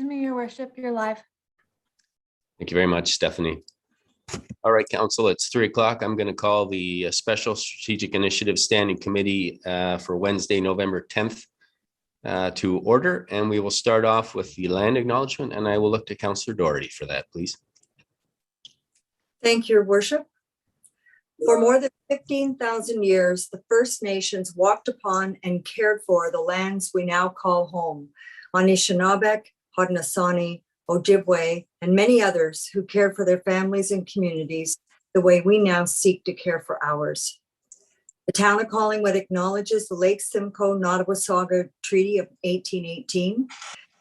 Excuse me, Your Worship, you're live. Thank you very much, Stephanie. All right, Council, it's 3 o'clock. I'm going to call the Special Strategic Initiative Standing Committee for Wednesday, November 10th to order, and we will start off with the land acknowledgement, and I will look to Councillor Doherty for that, please. Thank you, Your Worship. For more than 15,000 years, the First Nations walked upon and cared for the lands we now call home. Anishinaabek, Haudenosaunee, Ojibwe, and many others who cared for their families and communities the way we now seek to care for ours. The town of Collingwood acknowledges the Lake Simcoe Nottawasaga Treaty of 1818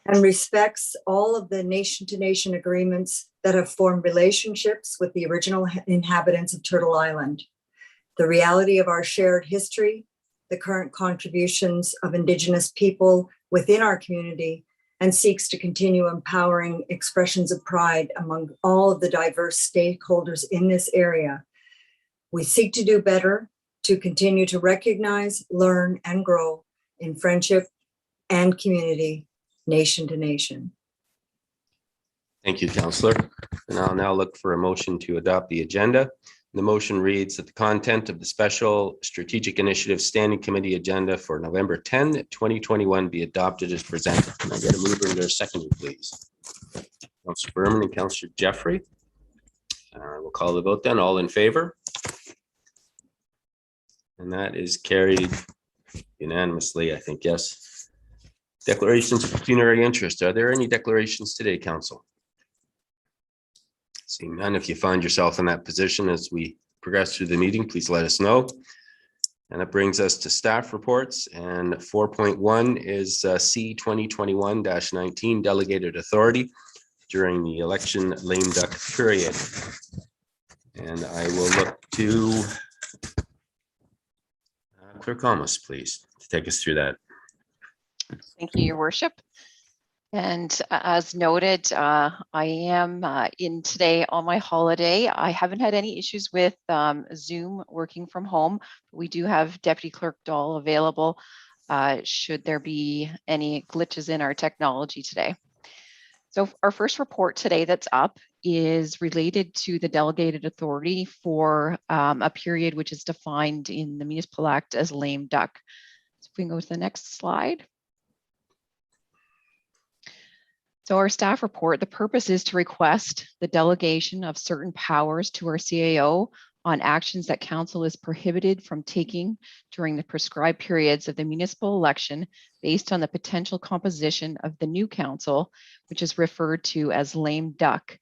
and respects all of the nation-to-nation agreements that have formed relationships with the original inhabitants of Turtle Island. The reality of our shared history, the current contributions of Indigenous people within our community, and seeks to continue empowering expressions of pride among all of the diverse stakeholders in this area. We seek to do better, to continue to recognize, learn, and grow in friendship and community, nation to nation. Thank you, Councillor. And I'll now look for a motion to adopt the agenda. The motion reads that the content of the Special Strategic Initiative Standing Committee agenda for November 10, 2021 be adopted as presented. Can I get a mover and a seconder, please? Councillor Berman and Councillor Jeffrey. We'll call the vote then. All in favor? And that is carried unanimously, I think, yes. Declarations of pecuniary interest. Are there any declarations today, Council? Seeing none, if you find yourself in that position as we progress through the meeting, please let us know. And that brings us to staff reports. And 4.1 is C2021-19 Delegated Authority during the election lame duck period. And I will look to Clerk Almus, please, to take us through that. Thank you, Your Worship. And as noted, I am in today on my holiday. I haven't had any issues with Zoom working from home. We do have Deputy Clerk Dahl available should there be any glitches in our technology today. So our first report today that's up is related to the delegated authority for a period which is defined in the Municipal Act as lame duck. So if we can go to the next slide. So our staff report, the purpose is to request the delegation of certain powers to our CAO on actions that council is prohibited from taking during the prescribed periods of the municipal election based on the potential composition of the new council, which is referred to as lame duck.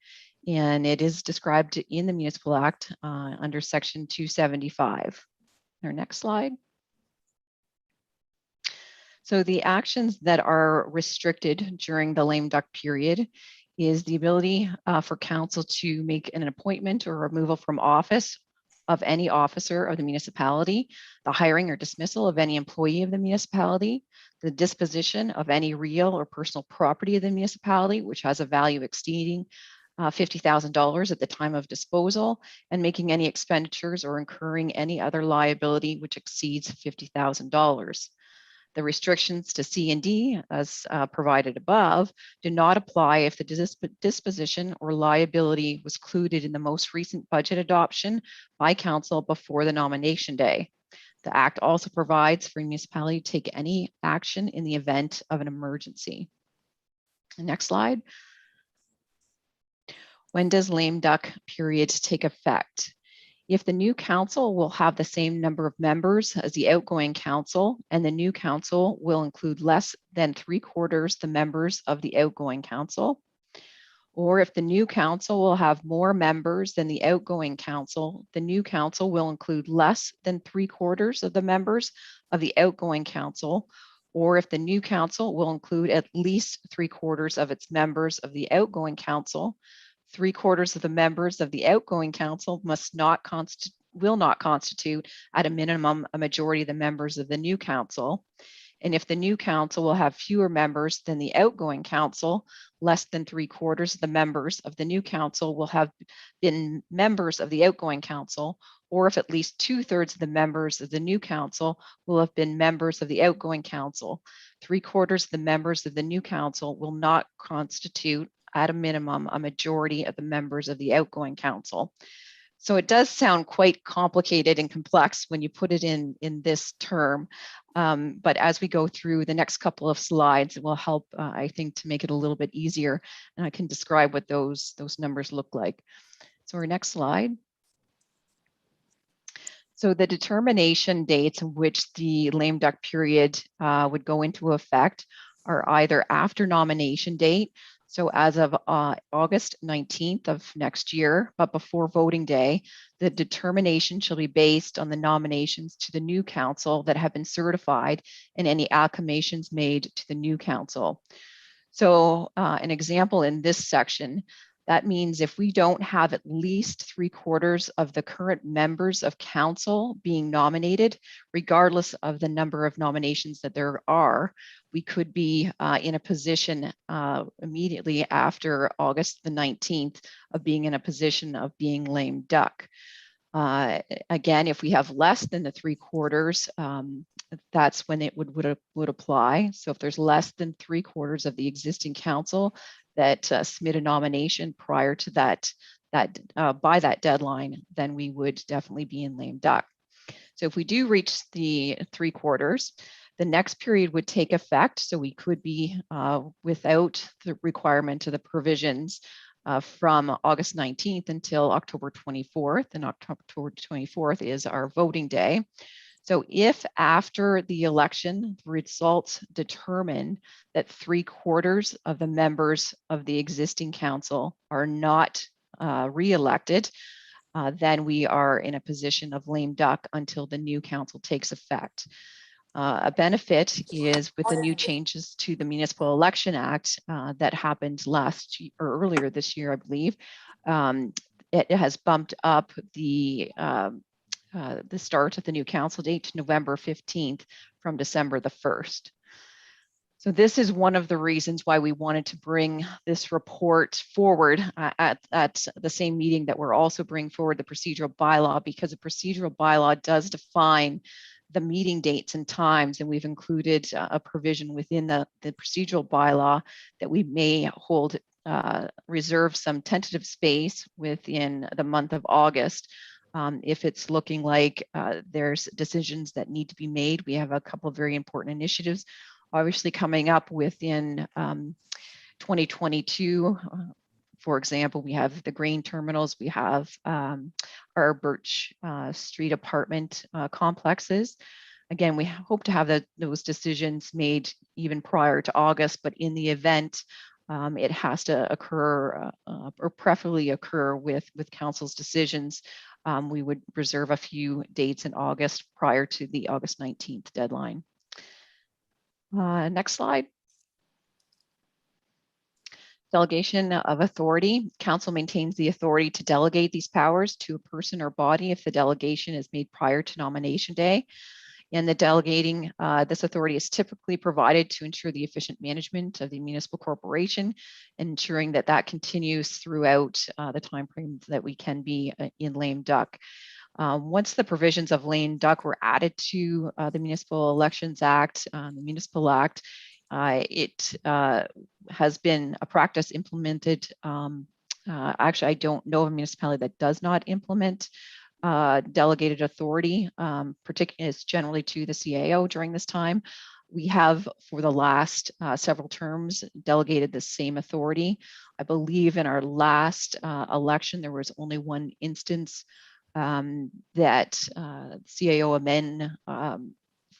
And it is described in the Municipal Act under section 275. Our next slide. So the actions that are restricted during the lame duck period is the ability for council to make an appointment or removal from office of any officer of the municipality, the hiring or dismissal of any employee of the municipality, the disposition of any real or personal property of the municipality, which has a value exceeding $50,000 at the time of disposal, and making any expenditures or incurring any other liability which exceeds $50,000. The restrictions to C and D, as provided above, do not apply if the disposition or liability was included in the most recent budget adoption by council before the nomination day. The Act also provides for a municipality to take any action in the event of an emergency. Next slide. When does lame duck period take effect? If the new council will have the same number of members as the outgoing council, and the new council will include less than 3/4 the members of the outgoing council, or if the new council will have more members than the outgoing council, the new council will include less than 3/4 of the members of the outgoing council, or if the new council will include at least 3/4 of its members of the outgoing council, 3/4 of the members of the outgoing council will not constitute at a minimum a majority of the members of the new council. And if the new council will have fewer members than the outgoing council, less than 3/4 of the members of the new council will have been members of the outgoing council, or if at least 2/3 of the members of the new council will have been members of the outgoing council. 3/4 of the members of the new council will not constitute, at a minimum, a majority of the members of the outgoing council. So it does sound quite complicated and complex when you put it in this term. But as we go through the next couple of slides, it will help, I think, to make it a little bit easier. And I can describe what those numbers look like. So our next slide. So the determination dates in which the lame duck period would go into effect are either after nomination date, so as of August 19th of next year, but before voting day, the determination shall be based on the nominations to the new council that have been certified and any acclamations made to the new council. So an example in this section, that means if we don't have at least 3/4 of the current members of council being nominated, regardless of the number of nominations that there are, we could be in a position immediately after August the 19th of being in a position of being lame duck. Again, if we have less than the 3/4, that's when it would apply. So if there's less than 3/4 of the existing council that submit a nomination prior to that by that deadline, then we would definitely be in lame duck. So if we do reach the 3/4, the next period would take effect. So we could be without the requirement of the provisions from August 19th until October 24th, and October 24th is our voting day. So if after the election, the results determine that 3/4 of the members of the existing council are not re-elected, then we are in a position of lame duck until the new council takes effect. A benefit is with the new changes to the Municipal Election Act that happened earlier this year, I believe. It has bumped up the start of the new council date to November 15th from December the 1st. So this is one of the reasons why we wanted to bring this report forward at the same meeting that we're also bringing forward the procedural bylaw, because the procedural bylaw does define the meeting dates and times, and we've included a provision within the procedural bylaw that we may hold, reserve some tentative space within the month of August. If it's looking like there's decisions that need to be made. We have a couple of very important initiatives obviously coming up within 2022. For example, we have the grain terminals, we have our Birch Street apartment complexes. Again, we hope to have those decisions made even prior to August, but in the event it has to occur or preferably occur with council's decisions, we would reserve a few dates in August prior to the August 19th deadline. Next slide. Delegation of authority. Council maintains the authority to delegate these powers to a person or body if the delegation is made prior to nomination day. And the delegating this authority is typically provided to ensure the efficient management of the municipal corporation, ensuring that that continues throughout the time frame that we can be in lame duck. Once the provisions of lame duck were added to the Municipal Elections Act, the Municipal Act, it has been a practice implemented. Actually, I don't know of a municipality that does not implement delegated authority, particularly it's generally to the CAO during this time. We have, for the last several terms, delegated the same authority. I believe in our last election, there was only one instance that CAO Amen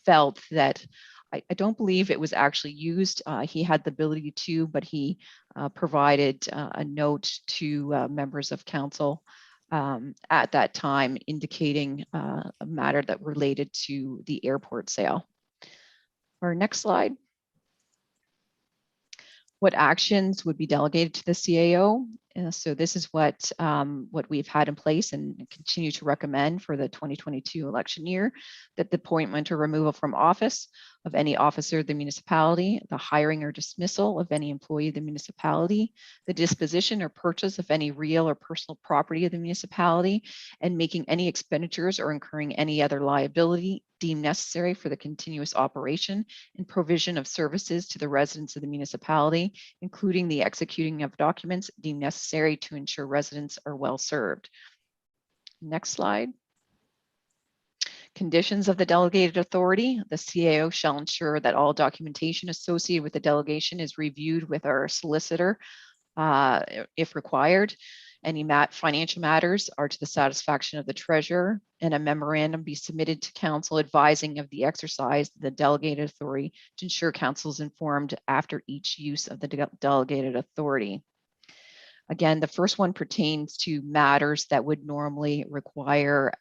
felt that I don't believe it was actually used. He had the ability to, but he provided a note to members of council at that time indicating a matter that related to the airport sale. Our next slide. What actions would be delegated to the CAO? So this is what we've had in place and continue to recommend for the 2022 election year, that the appointment or removal from office of any officer of the municipality, the hiring or dismissal of any employee of the municipality, the disposition or purchase of any real or personal property of the municipality, and making any expenditures or incurring any other liability deemed necessary for the continuous operation and provision of services to the residents of the municipality, including the executing of documents deemed necessary to ensure residents are well served. Next slide. Conditions of the delegated authority. The CAO shall ensure that all documentation associated with the delegation is reviewed with our solicitor if required. Any financial matters are to the satisfaction of the treasurer, and a memorandum be submitted to council advising of the exercise of the delegated authority to ensure council is informed after each use of the delegated authority. Again, the first one pertains to matters that would normally require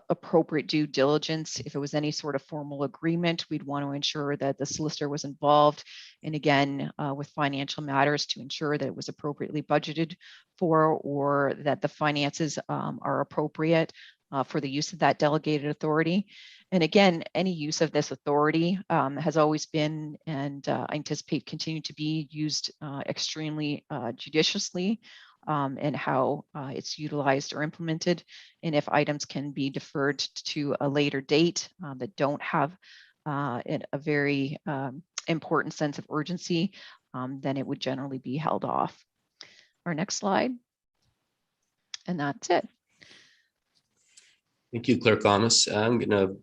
appropriate due diligence. If it was any sort of formal agreement, we'd want to ensure that the solicitor was involved. And again, with financial matters, to ensure that it was appropriately budgeted for, or that the finances are appropriate for the use of that delegated authority. And again, any use of this authority has always been, and I anticipate continue to be, used extremely judiciously. And how it's utilized or implemented, and if items can be deferred to a later date that don't have a very important sense of urgency, then it would generally be held off. Our next slide. And that's it. Thank you, Clerk Thomas. I'm going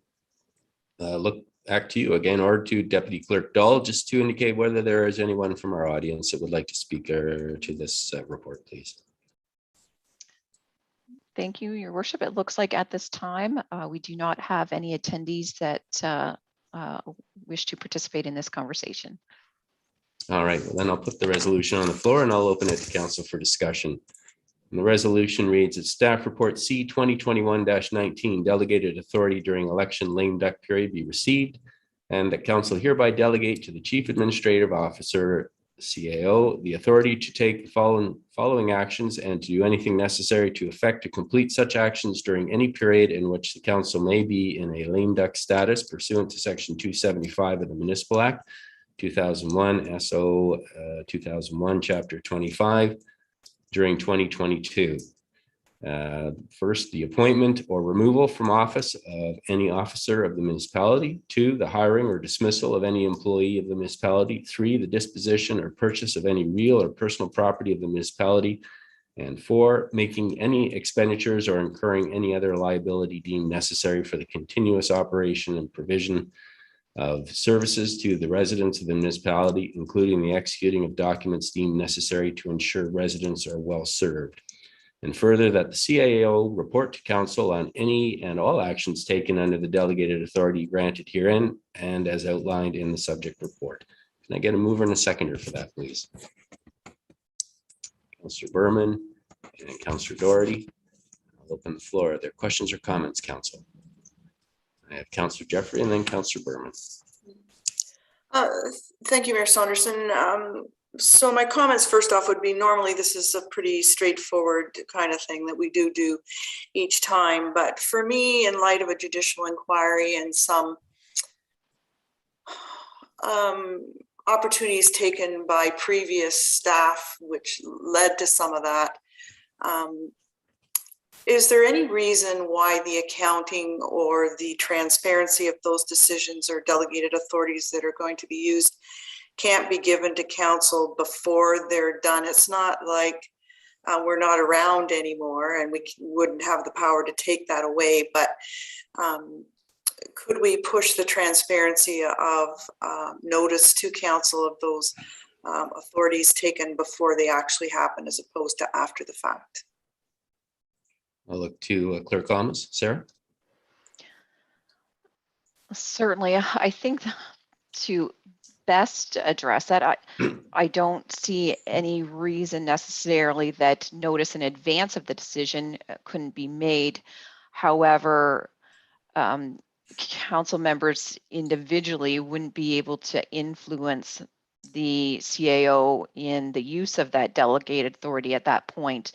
to look back to you again, or to Deputy Clerk Dahl, just to indicate whether there is anyone from our audience that would like to speak to this report, please. Thank you, Your Worship. It looks like at this time, we do not have any attendees that wish to participate in this conversation. All right, well, then I'll put the resolution on the floor and I'll open it to council for discussion. And the resolution reads that staff report C2021-19 delegated authority during election lame duck period be received, and that council hereby delegate to the Chief Administrative Officer, CAO, the authority to take the following actions and to do anything necessary to effect to complete such actions during any period in which the council may be in a lame duck status pursuant to section 275 of the Municipal Act 2001 SO 2001 Chapter 25 during 2022. First, the appointment or removal from office of any officer of the municipality. 2, the hiring or dismissal of any employee of the municipality. 3, the disposition or purchase of any real or personal property of the municipality. And 4, making any expenditures or incurring any other liability deemed necessary for the continuous operation and provision of services to the residents of the municipality, including the executing of documents deemed necessary to ensure residents are well served. And further, that the CAO report to council on any and all actions taken under the delegated authority granted herein and as outlined in the subject report. Can I get a mover and a seconder for that, please? Councillor Berman and Councillor Doherty. I'll open the floor. Are there questions or comments, council? I have Councillor Jeffrey and then Councillor Berman. Thank you, Mayor Saunderson. So my comments first off would be, normally this is a pretty straightforward kind of thing that we do each time. But for me, in light of a judicial inquiry and some opportunities taken by previous staff, which led to some of that, is there any reason why the accounting or the transparency of those decisions or delegated authorities that are going to be used can't be given to council before they're done? It's not like we're not around anymore and we wouldn't have the power to take that away, but could we push the transparency of notice to council of those authorities taken before they actually happen as opposed to after the fact? I'll look to Clerk Thomas. Sarah? Certainly. I think to best address that, I don't see any reason necessarily that notice in advance of the decision couldn't be made. However, council members individually wouldn't be able to influence the CAO in the use of that delegated authority at that point,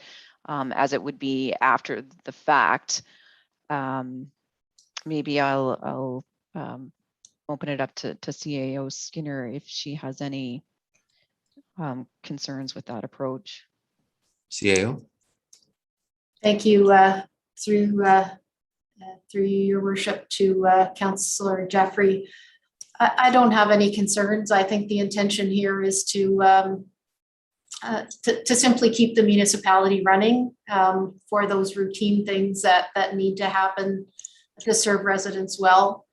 as it would be after the fact. Maybe I'll open it up to CAO Skinner if she has any concerns with that approach. CAO? Thank you, through your worship, to Councillor Jeffrey. I don't have any concerns. I think the intention here is to simply keep the municipality running for those routine things that need to happen to serve residents well.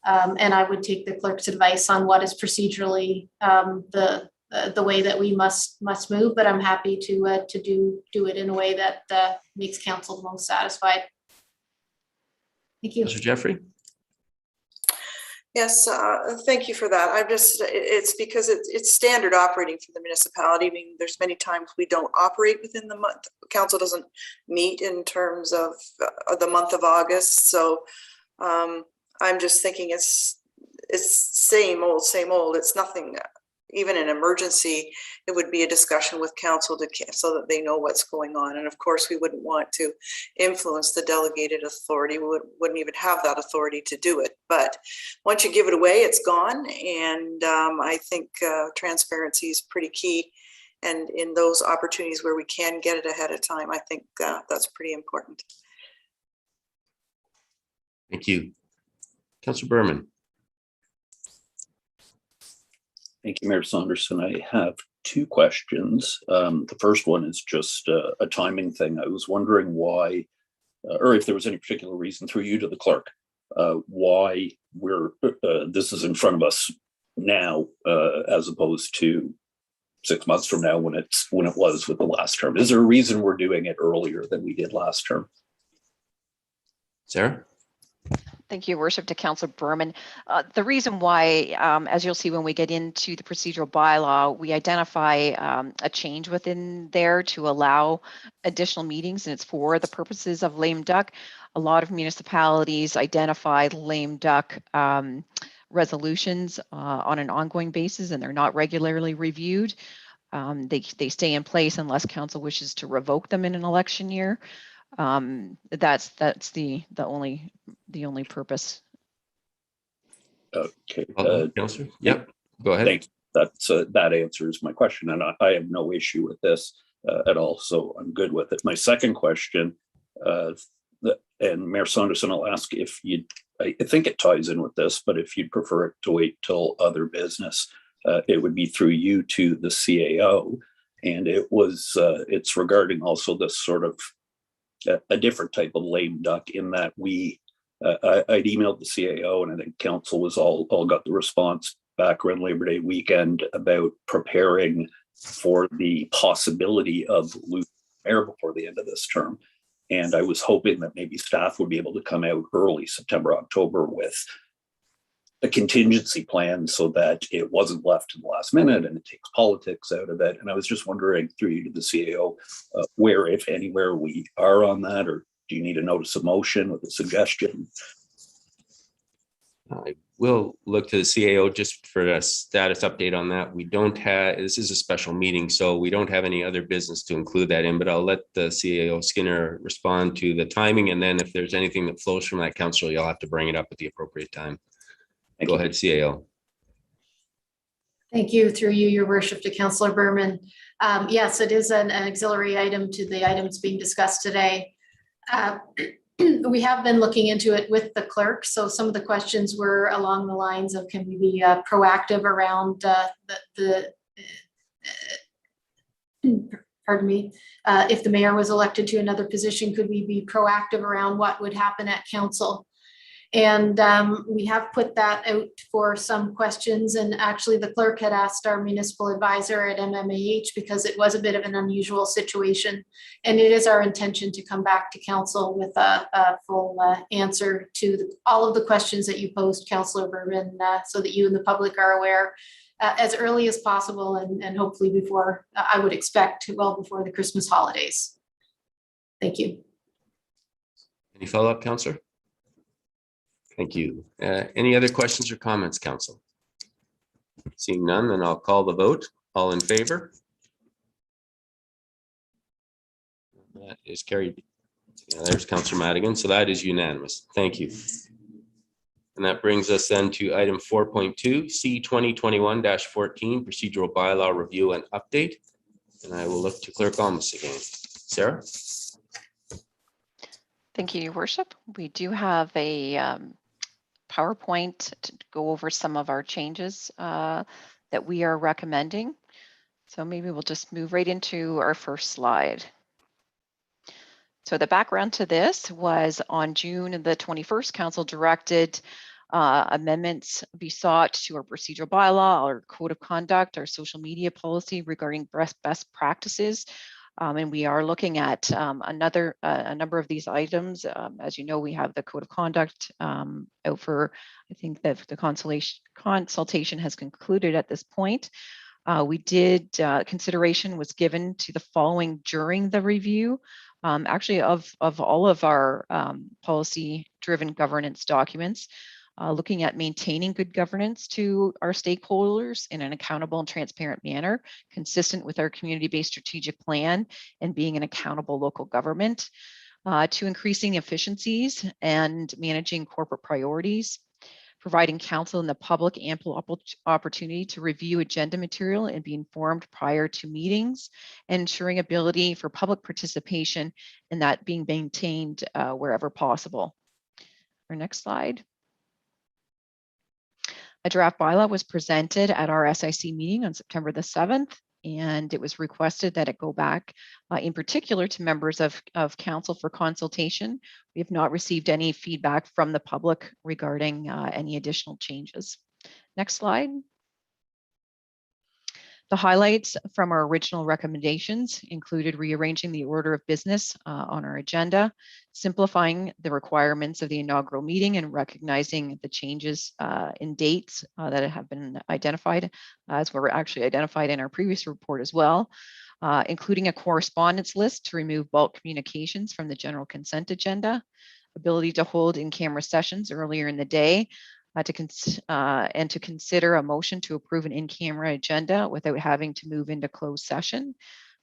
And I would take the clerk's advice on what is procedurally the way that we must move, but I'm happy to do it in a way that makes council most satisfied. Thank you. Mr. Jeffrey? Yes, thank you for that. It's because it's standard operating for the municipality. I mean, there's many times we don't operate within the month. Council doesn't meet in terms of the month of August. So I'm just thinking it's same old, same old. It's nothing. Even in emergency, it would be a discussion with council so that they know what's going on. And of course, we wouldn't want to influence the delegated authority. We wouldn't even have that authority to do it. But once you give it away, it's gone. And I think transparency is pretty key. And in those opportunities where we can get it ahead of time, I think that's pretty important. Thank you. Councillor Berman? Thank you, Mayor Saunderson. I have two questions. The first one is just a timing thing. I was wondering why, or if there was any particular reason through you to the clerk, why this is in front of us now, as opposed to 6 months from now when it was with the last term. Is there a reason we're doing it earlier than we did last term? Sarah? Thank you, Worship, to Councillor Berman. The reason why, as you'll see when we get into the procedural bylaw, we identify a change within there to allow additional meetings, and it's for the purposes of lame duck. A lot of municipalities identify lame duck resolutions on an ongoing basis, and they're not regularly reviewed. They stay in place unless council wishes to revoke them in an election year. That's the only purpose. Okay. Councillor? Yep, go ahead. Thanks. That answers my question, and I have no issue with this at all, so I'm good with it. My second question, and Mayor Saunderson, I'll ask if you'd, I think it ties in with this, but if you'd prefer it to wait till other business, it would be through you to the CAO, and it's regarding also this sort of a different type of lame duck, in that I'd emailed the CAO, and I think council was all got the response back around Labor Day weekend about preparing for the possibility of losing mayor before the end of this term. And I was hoping that maybe staff would be able to come out early September, October with a contingency plan so that it wasn't left to the last minute and it takes politics out of it. And I was just wondering, through you to the CAO, where, if anywhere, we are on that, or do you need a notice of motion with a suggestion? I will look to the CAO just for a status update on that. We don't have, this is a special meeting, so we don't have any other business to include that in, but I'll let the CAO Skinner respond to the timing. And then if there's anything that flows from that, council, you'll have to bring it up at the appropriate time. Go ahead, CAO. Thank you, through you, your worship, to Councillor Berman. Yes, it is an auxiliary item to the items being discussed today. We have been looking into it with the clerk. So some of the questions were along the lines of, can we be proactive around pardon me, if the mayor was elected to another position, could we be proactive around what would happen at council? And we have put that out for some questions, and actually the clerk had asked our municipal advisor at MMAH, because it was a bit of an unusual situation. And it is our intention to come back to council with a full answer to all of the questions that you posed, Councillor Berman, so that you and the public are aware as early as possible, and hopefully before, I would expect, well before the Christmas holidays. Thank you. Any follow-up, Councillor? Thank you. Any other questions or comments, council? Seeing none, then I'll call the vote. All in favor? That is carried. Yeah, there's Councillor Madigan. So that is unanimous. Thank you. And that brings us then to item 4.2, C 2021-14 Procedural Bylaw Review and Update. And I will look to Clerk Almus again. Sarah? Thank you, Your Worship. We do have a PowerPoint to go over some of our changes that we are recommending. So maybe we'll just move right into our first slide. So the background to this was on June the 21st, Council directed amendments be sought to our procedural bylaw, our code of conduct, our social media policy regarding best practices. And we are looking at a number of these items. As you know, we have the code of conduct out for, I think that the consultation has concluded at this point. We did, consideration was given to the following during the review. Actually, of all of our policy-driven governance documents, looking at maintaining good governance to our stakeholders in an accountable and transparent manner, consistent with our community-based strategic plan and being an accountable local government, to increasing efficiencies and managing corporate priorities, providing council and the public ample opportunity to review agenda material and be informed prior to meetings, and ensuring ability for public participation and that being maintained wherever possible. Our next slide. A draft bylaw was presented at our SIC meeting on September the 7th, and it was requested that it go back in particular to members of council for consultation. We have not received any feedback from the public regarding any additional changes. Next slide. The highlights from our original recommendations included rearranging the order of business on our agenda, simplifying the requirements of the inaugural meeting and recognizing the changes in dates that have been identified, as were actually identified in our previous report as well, including a correspondence list to remove bulk communications from the general consent agenda, ability to hold in-camera sessions earlier in the day, and to consider a motion to approve an in-camera agenda without having to move into closed session.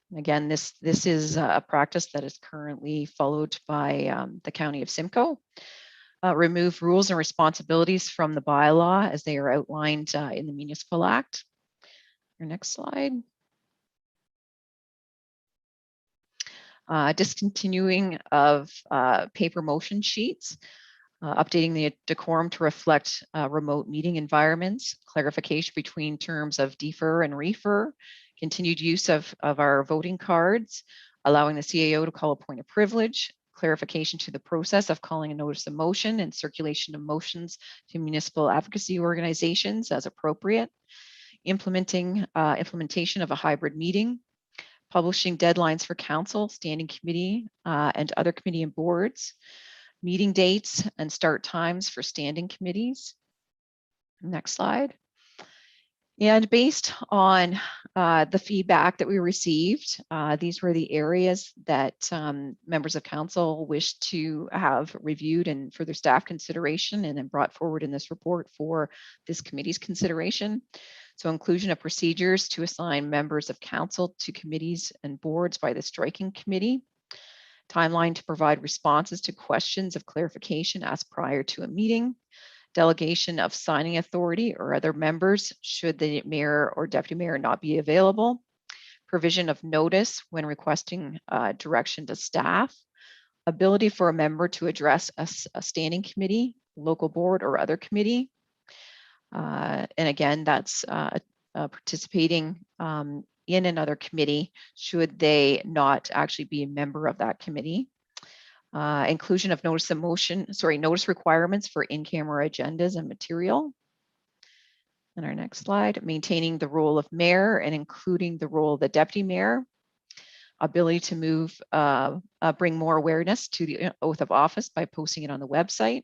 And again, this is a practice that is currently followed by the County of Simcoe. Remove rules and responsibilities from the bylaw as they are outlined in the Municipal Act. Our next slide. Discontinuing of paper motion sheets. Updating the decorum to reflect remote meeting environments, clarification between terms of defer and refer, continued use of our voting cards, allowing the CAO to call a point of privilege, clarification to the process of calling a notice of motion and circulation of motions to municipal advocacy organizations as appropriate, implementation of a hybrid meeting, publishing deadlines for council, standing committee, and other committee and boards, meeting dates and start times for standing committees. Next slide. And based on the feedback that we received, these were the areas that members of council wished to have reviewed and further staff consideration and then brought forward in this report for this committee's consideration. So inclusion of procedures to assign members of council to committees and boards by the striking committee, timeline to provide responses to questions of clarification asked prior to a meeting, delegation of signing authority or other members should the mayor or deputy mayor not be available, provision of notice when requesting direction to staff, ability for a member to address a standing committee, local board or other committee. And again, that's participating in another committee should they not actually be a member of that committee. Inclusion of notice requirements for in-camera agendas and material. And our next slide, maintaining the role of mayor and including the role of the deputy mayor. Ability to bring more awareness to the oath of office by posting it on the website,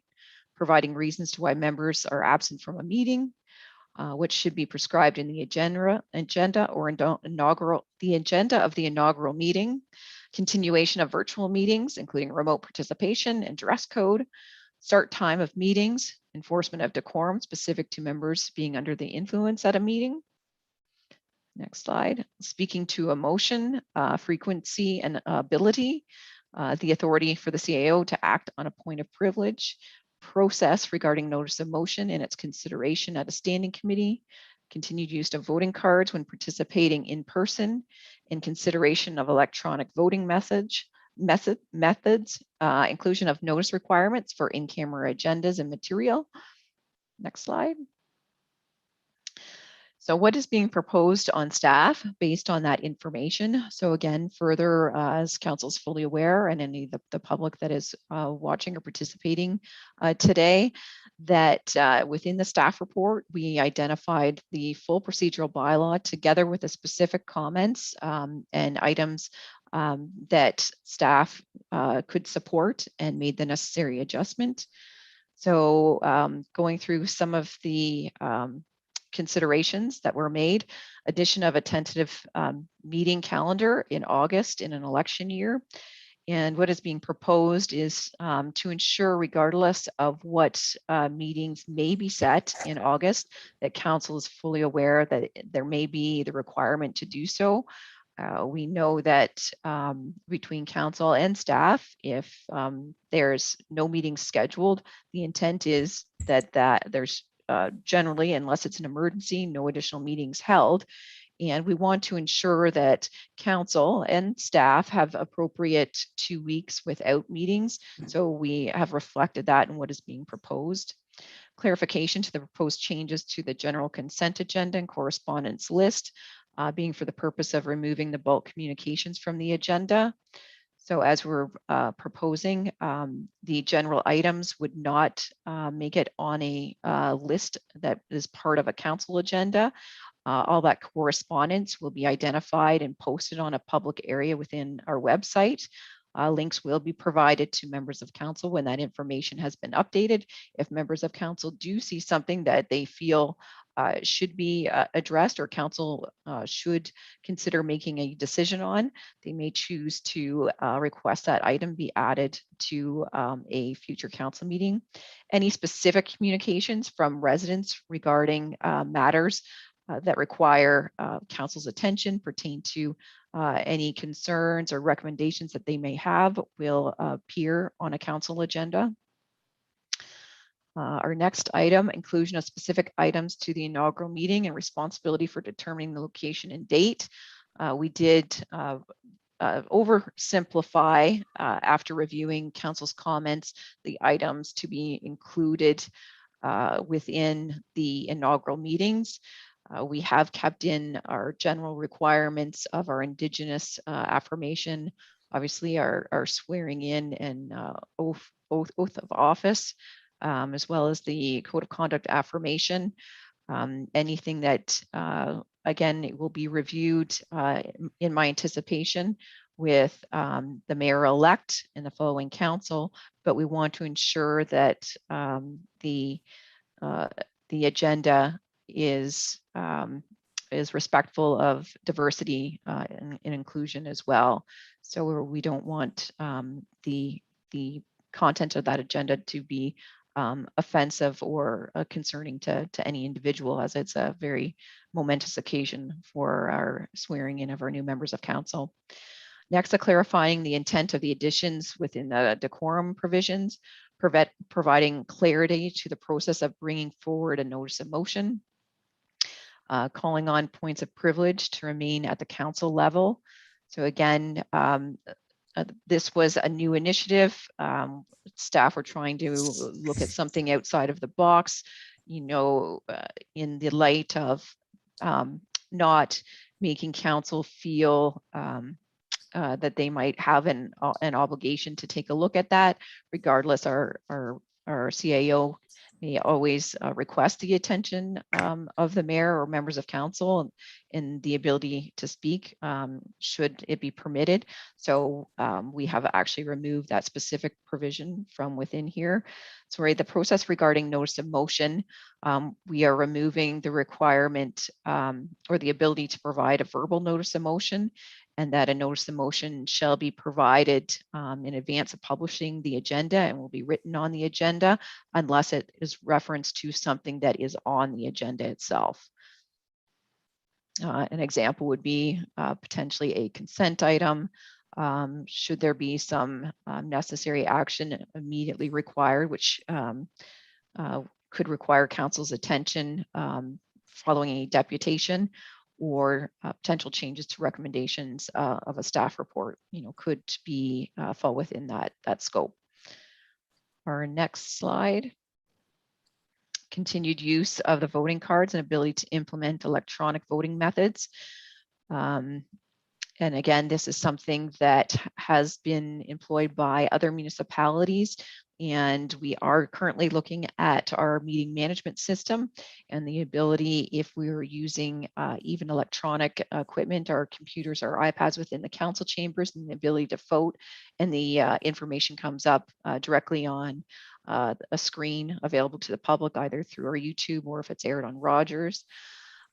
providing reasons to why members are absent from a meeting, which should be prescribed in the agenda or the agenda of the inaugural meeting, continuation of virtual meetings, including remote participation and dress code, start time of meetings, enforcement of decorum specific to members being under the influence at a meeting. Next slide. Speaking to a motion, frequency and ability, the authority for the CAO to act on a point of privilege, process regarding notice of motion and its consideration at a standing committee, continued use of voting cards when participating in person, and consideration of electronic voting methods, inclusion of notice requirements for in-camera agendas and material. Next slide. So what is being proposed on staff based on that information? So again, further, as council is fully aware, and any of the public that is watching or participating today, that within the staff report, we identified the full procedural bylaw together with the specific comments and items that staff could support and made the necessary adjustment. So going through some of the considerations that were made, addition of a tentative meeting calendar in August in an election year. And what is being proposed is to ensure, regardless of what meetings may be set in August, that council is fully aware that there may be the requirement to do so. We know that between council and staff, if there's no meeting scheduled, the intent is that there's generally, unless it's an emergency, no additional meetings held. And we want to ensure that council and staff have appropriate 2 weeks without meetings. So we have reflected that in what is being proposed. Clarification to the proposed changes to the general consent agenda and correspondence list, being for the purpose of removing the bulk communications from the agenda. So as we're proposing, the general items would not make it on a list that is part of a council agenda. All that correspondence will be identified and posted on a public area within our website. Links will be provided to members of council when that information has been updated. If members of council do see something that they feel should be addressed or council should consider making a decision on, they may choose to request that item be added to a future council meeting. Any specific communications from residents regarding matters that require council's attention pertain to any concerns or recommendations that they may have will appear on a council agenda. Our next item, inclusion of specific items to the inaugural meeting and responsibility for determining the location and date. We did oversimplify after reviewing council's comments, the items to be included within the inaugural meetings. We have kept in our general requirements of our Indigenous affirmation, obviously our swearing in and oath of office, as well as the code of conduct affirmation. Anything that, again, it will be reviewed in my anticipation with the mayor-elect and the following council, but we want to ensure that the agenda is respectful of diversity and inclusion as well. So we don't want the content of that agenda to be offensive or concerning to any individual, as it's a very momentous occasion for our swearing in of our new members of council. Next, clarifying the intent of the additions within the decorum provisions, providing clarity to the process of bringing forward a notice of motion, calling on points of privilege to remain at the council level. So again, this was a new initiative. Staff were trying to look at something outside of the box, in the light of not making council feel that they might have an obligation to take a look at that. Regardless, our CAO may always request the attention of the mayor or members of council and the ability to speak should it be permitted. So we have actually removed that specific provision from within here. Sorry, the process regarding notice of motion, we are removing the requirement or the ability to provide a verbal notice of motion and that a notice of motion shall be provided in advance of publishing the agenda and will be written on the agenda unless it is referenced to something that is on the agenda itself. An example would be potentially a consent item. Should there be some necessary action immediately required, which could require council's attention following a deputation, or potential changes to recommendations of a staff report, could be fall within that scope. Our next slide. Continued use of the voting cards and ability to implement electronic voting methods. And again, this is something that has been employed by other municipalities, and we are currently looking at our meeting management system and the ability, if we were using even electronic equipment, our computers, our iPads within the council chambers, and the ability to vote, and the information comes up directly on a screen available to the public, either through our YouTube or if it's aired on Rogers.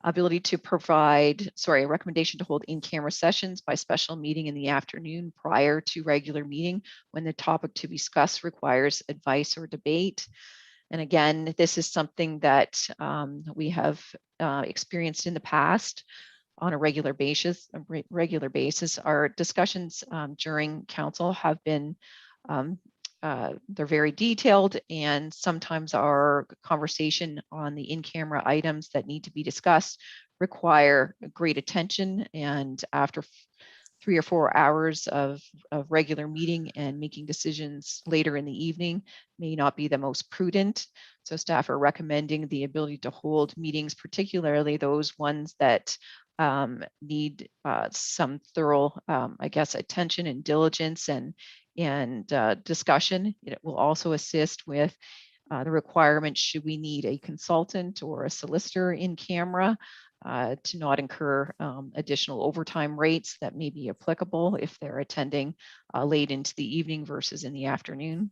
Ability to provide, a recommendation to hold in-camera sessions by special meeting in the afternoon prior to regular meeting when the topic to be discussed requires advice or debate. And again, this is something that we have experienced in the past on a regular basis. Our discussions during council have been they're very detailed, and sometimes our conversation on the in-camera items that need to be discussed require great attention, and after 3 or 4 hours of regular meeting and making decisions later in the evening may not be the most prudent. So staff are recommending the ability to hold meetings, particularly those ones that need some thorough, attention and diligence and discussion. It will also assist with the requirement, should we need a consultant or a solicitor in camera, to not incur additional overtime rates that may be applicable if they're attending late into the evening versus in the afternoon.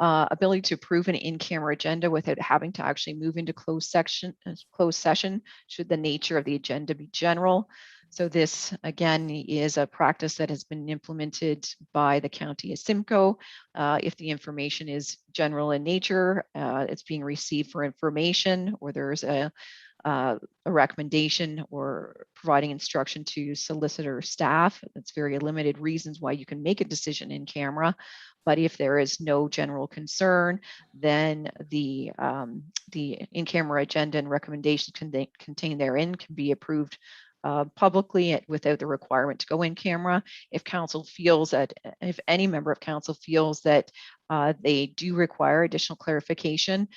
Ability to approve an in-camera agenda without having to actually move into closed session should the nature of the agenda be general. So this, again, is a practice that has been implemented by the county of Simcoe. If the information is general in nature, it's being received for information, or there's a recommendation or providing instruction to solicitor staff, that's very limited reasons why you can make a decision in camera. But if there is no general concern, then the in-camera agenda and recommendations contained therein can be approved publicly without the requirement to go in camera. If council feels that, if any member of council feels that they do require additional clarification,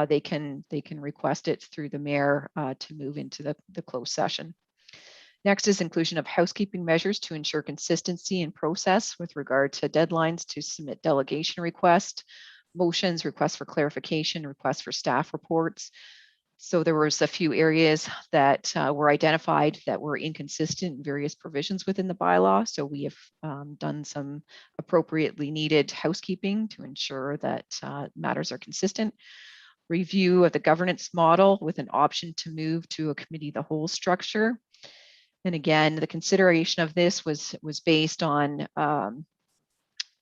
they can request it through the mayor to move into the closed session. Next is inclusion of housekeeping measures to ensure consistency in process with regard to deadlines to submit delegation requests, motions, requests for clarification, requests for staff reports. So there was a few areas that were identified that were inconsistent in various provisions within the bylaw. So we have done some appropriately needed housekeeping to ensure that matters are consistent. Review of the governance model with an option to move to a committee of the whole structure. And again, the consideration of this was based on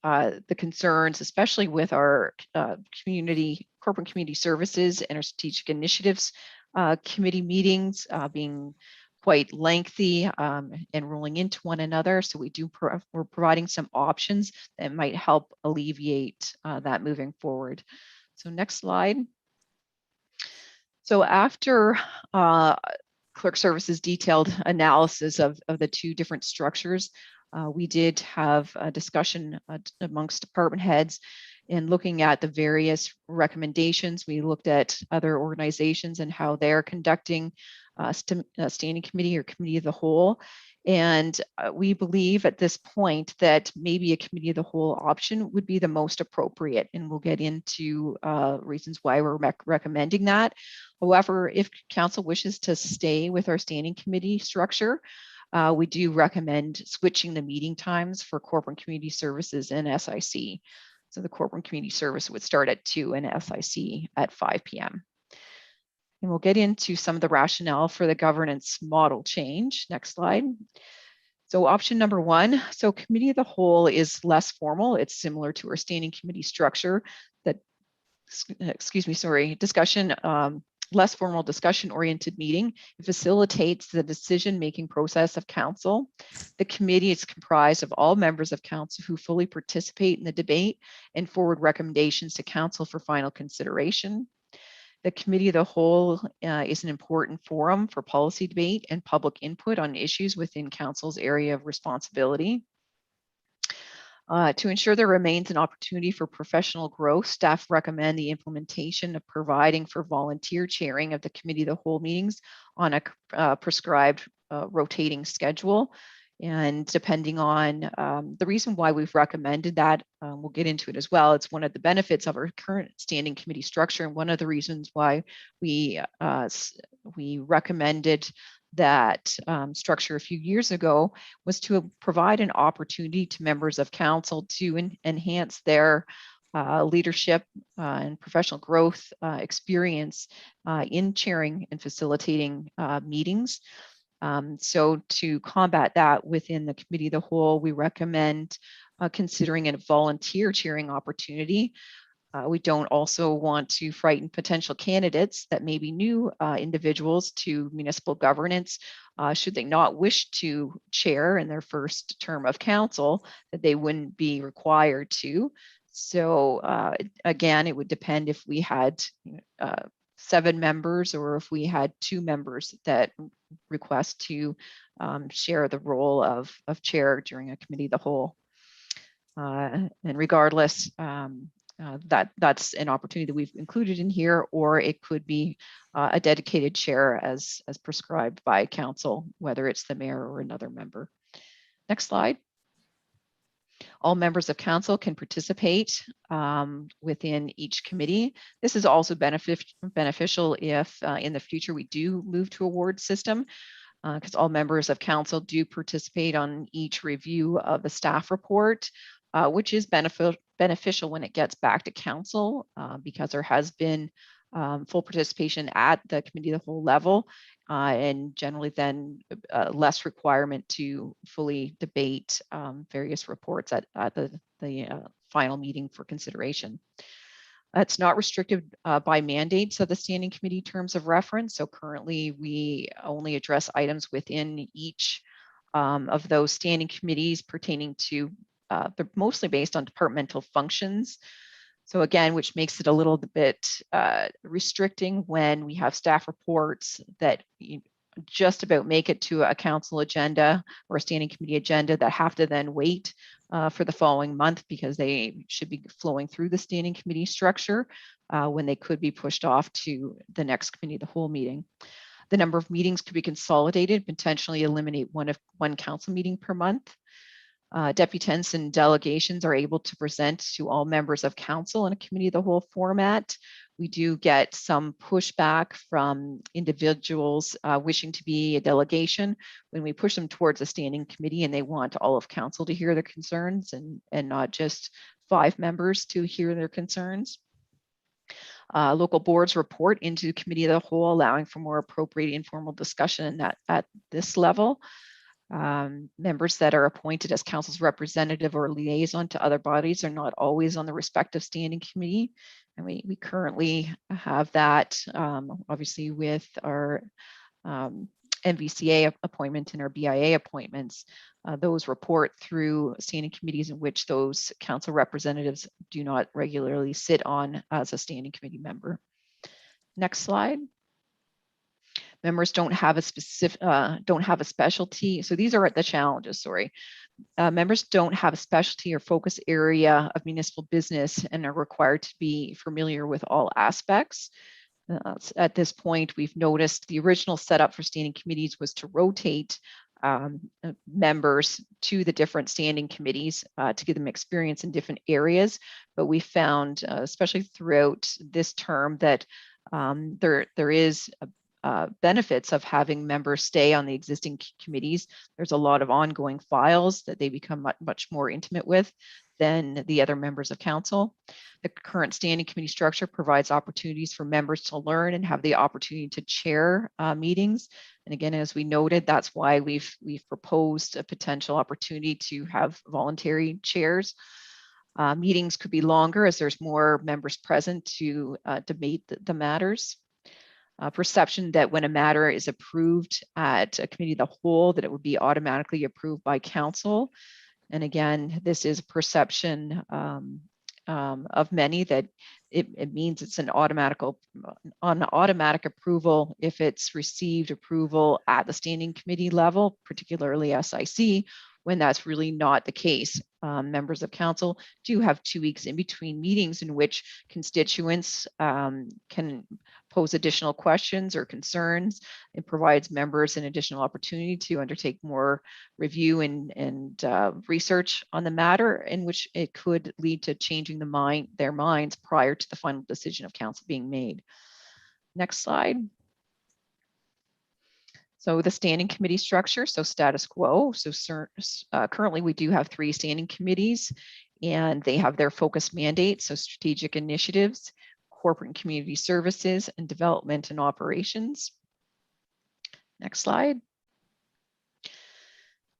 the concerns, especially with our corporate community services and our strategic initiatives committee meetings being quite lengthy and rolling into one another. So we're providing some options that might help alleviate that moving forward. So next slide. So after Clerk Services detailed analysis of the two different structures, we did have a discussion amongst department heads in looking at the various recommendations. We looked at other organizations and how they're conducting a standing committee or committee of the whole. And we believe at this point that maybe a committee of the whole option would be the most appropriate. And we'll get into reasons why we're recommending that. However, if council wishes to stay with our standing committee structure, we do recommend switching the meeting times for corporate community services and SIC. So the corporate community service would start at 2 and SIC at 5 p.m. And we'll get into some of the rationale for the governance model change. Next slide. So option number one, so committee of the whole is less formal. It's similar to our standing committee structure that, discussion, less formal discussion-oriented meeting. It facilitates the decision-making process of council. The committee is comprised of all members of council who fully participate in the debate and forward recommendations to council for final consideration. The committee of the whole is an important forum for policy debate and public input on issues within council's area of responsibility. To ensure there remains an opportunity for professional growth, staff recommend the implementation of providing for volunteer chairing of the committee of the whole meetings on a prescribed rotating schedule. And depending on the reason why we've recommended that, we'll get into it as well. It's one of the benefits of our current standing committee structure, and one of the reasons why we recommended that structure a few years ago was to provide an opportunity to members of council to enhance their leadership and professional growth experience in chairing and facilitating meetings. So to combat that within the committee of the whole, we recommend considering a volunteer chairing opportunity. We don't also want to frighten potential candidates that may be new individuals to municipal governance, should they not wish to chair in their first term of council, that they wouldn't be required to. So again, it would depend if we had 7 members or if we had 2 members that request to share the role of chair during a committee of the whole. And regardless, that's an opportunity that we've included in here, or it could be a dedicated chair as prescribed by council, whether it's the mayor or another member. Next slide. All members of council can participate within each committee. This is also beneficial if in the future we do move to a ward system, because all members of council do participate on each review of the staff report, which is beneficial when it gets back to council, because there has been full participation at the committee of the whole level, and generally then less requirement to fully debate various reports at the final meeting for consideration. It's not restricted by mandates of the standing committee terms of reference. So currently we only address items within each of those standing committees pertaining to, they're mostly based on departmental functions. So again, which makes it a little bit restricting when we have staff reports that just about make it to a council agenda or a standing committee agenda that have to then wait for the following month because they should be flowing through the standing committee structure when they could be pushed off to the next committee of the whole meeting. The number of meetings could be consolidated, potentially eliminate one council meeting per month. Deputants and delegations are able to present to all members of council in a committee of the whole format. We do get some pushback from individuals wishing to be a delegation when we push them towards a standing committee and they want all of council to hear their concerns and not just 5 members to hear their concerns. Local boards report into committee of the whole, allowing for more appropriate informal discussion at this level. Members that are appointed as council's representative or liaison to other bodies are not always on the respective standing committee. And we currently have that obviously with our MVCA appointment and our BIA appointments. Those report through standing committees in which those council representatives do not regularly sit on as a standing committee member. Next slide. Members don't have a specialty. So these are the challenges, sorry. Members don't have a specialty or focus area of municipal business and are required to be familiar with all aspects. At this point, we've noticed the original setup for standing committees was to rotate members to the different standing committees to give them experience in different areas. But we found, especially throughout this term, that there is benefits of having members stay on the existing committees. There's a lot of ongoing files that they become much more intimate with than the other members of council. The current standing committee structure provides opportunities for members to learn and have the opportunity to chair meetings. And again, as we noted, that's why we've proposed a potential opportunity to have voluntary chairs. Meetings could be longer as there's more members present to debate the matters. Perception that when a matter is approved at a committee of the whole, that it would be automatically approved by council. And again, this is a perception of many that it means it's an automatic approval if it's received approval at the standing committee level, particularly SIC, when that's really not the case. Members of council do have 2 weeks in between meetings in which constituents can pose additional questions or concerns. It provides members an additional opportunity to undertake more review and research on the matter, in which it could lead to changing their minds prior to the final decision of council being made. Next slide. So the standing committee structure, so status quo. So currently we do have 3 standing committees, and they have their focus mandates, so strategic initiatives, corporate and community services, and development and operations. Next slide.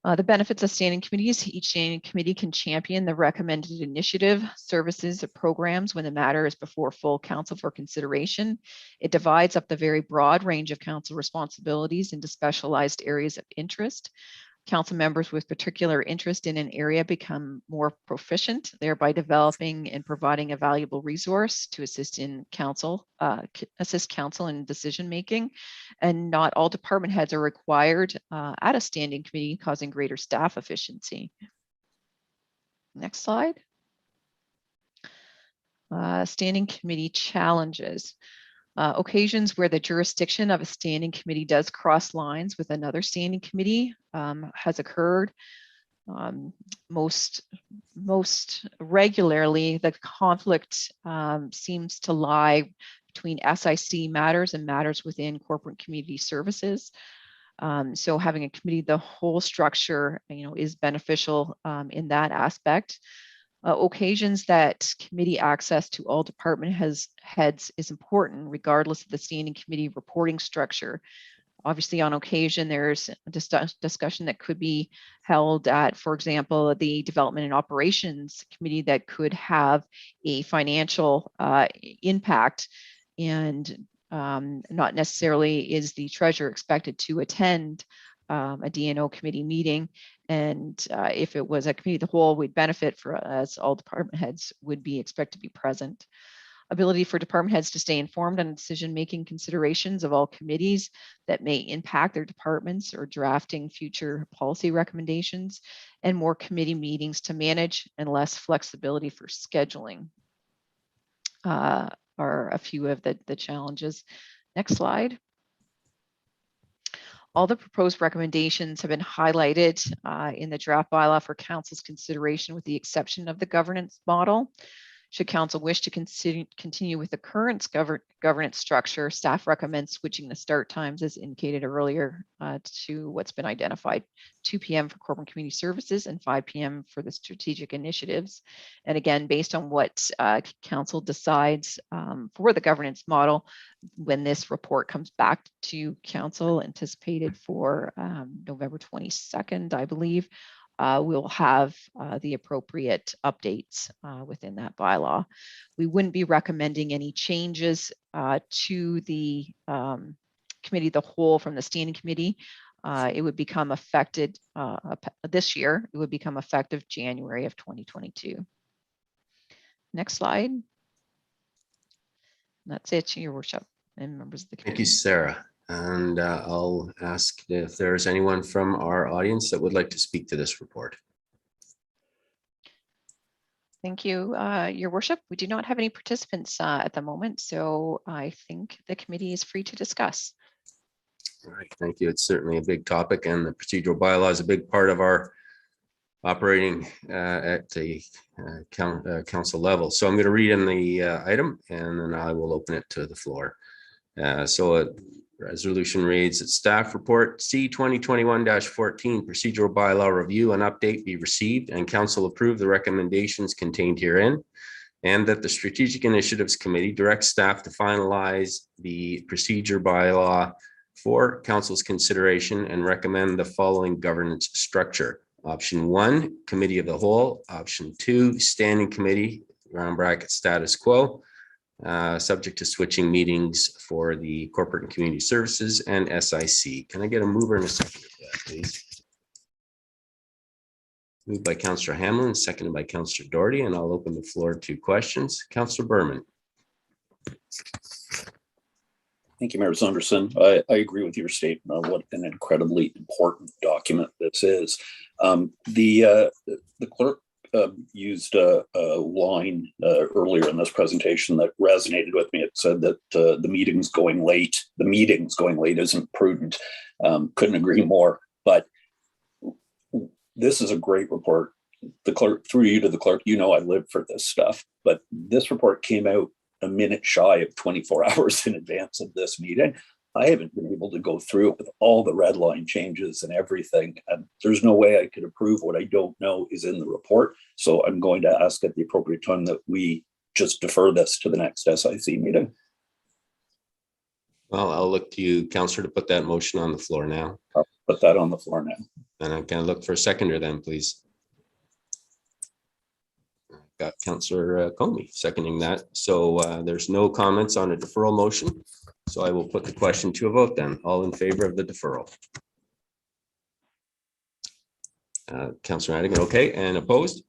The benefits of standing committees: each standing committee can champion the recommended initiative, services, or programs when the matter is before full council for consideration. It divides up the very broad range of council responsibilities into specialized areas of interest. Council members with particular interest in an area become more proficient, thereby developing and providing a valuable resource to assist council in decision making. And not all department heads are required at a standing committee, causing greater staff efficiency. Next slide. Standing committee challenges. Occasions where the jurisdiction of a standing committee does cross lines with another standing committee has occurred. Most regularly, the conflict seems to lie between SIC matters and matters within corporate community services. So having a committee, the whole structure, is beneficial in that aspect. Occasions that committee access to all department heads is important, regardless of the standing committee reporting structure. Obviously, on occasion, there's a discussion that could be held at, for example, the Development and Operations Committee that could have a financial impact, and not necessarily is the treasurer expected to attend a D&O committee meeting. And if it was a committee of the whole, we'd benefit as all department heads would be expected to be present. Ability for department heads to stay informed on decision-making considerations of all committees that may impact their departments or drafting future policy recommendations, and more committee meetings to manage, and less flexibility for scheduling are a few of the challenges. Next slide. All the proposed recommendations have been highlighted in the draft bylaw for council's consideration, with the exception of the governance model. Should council wish to continue with the current governance structure, staff recommends switching the start times, as indicated earlier, to what's been identified: 2 p.m. for corporate community services and 5 p.m. for the strategic initiatives. And again, based on what council decides for the governance model, when this report comes back to council, anticipated for November 22nd, I believe, we'll have the appropriate updates within that bylaw. We wouldn't be recommending any changes to the committee of the whole from the standing committee. It would become effective this year. It would become effective January of 2022. Next slide. That's it, Your Worship and members of the committee. Thank you, Sarah. And I'll ask if there's anyone from our audience that would like to speak to this report. Thank you, Your Worship. We do not have any participants at the moment, so I think the committee is free to discuss. All right, thank you. It's certainly a big topic, and the procedural bylaw is a big part of our operating at the council level. So I'm going to read in the item, and then I will open it to the floor. Resolution reads that staff report C2021-14 procedural bylaw review and update be received and council approve the recommendations contained herein. And that the Strategic Initiatives Committee directs staff to finalize the procedure bylaw for council's consideration and recommend the following governance structure. Option 1, committee of the whole. Option 2, standing committee, round bracket status quo, subject to switching meetings for the corporate and community services and SIC. Can I get a mover and a second, please? Moved by Councillor Hamlin, seconded by Councillor Doherty, and I'll open the floor to questions. Councillor Berman. Thank you, Mayor Saunderson. I agree with your statement on what an incredibly important document this is. The clerk used a line earlier in this presentation that resonated with me. It said that the meeting's going late. The meeting's going late isn't prudent. Couldn't agree more. But this is a great report. The clerk, through you to the clerk, you know I live for this stuff. But this report came out a minute shy of 24 hours in advance of this meeting. I haven't been able to go through it with all the red line changes and everything. And there's no way I could approve what I don't know is in the report. So I'm going to ask at the appropriate time that we just defer this to the next SIC meeting. Well, I'll look to you, Councillor, to put that motion on the floor now. I'll put that on the floor now. And I'm going to look for a seconder then, please. Got Councillor Comey seconding that. So there's no comments on a deferral motion. So I will put the question to a vote then. All in favor of the deferral? Councillor Madigan, okay. And opposed?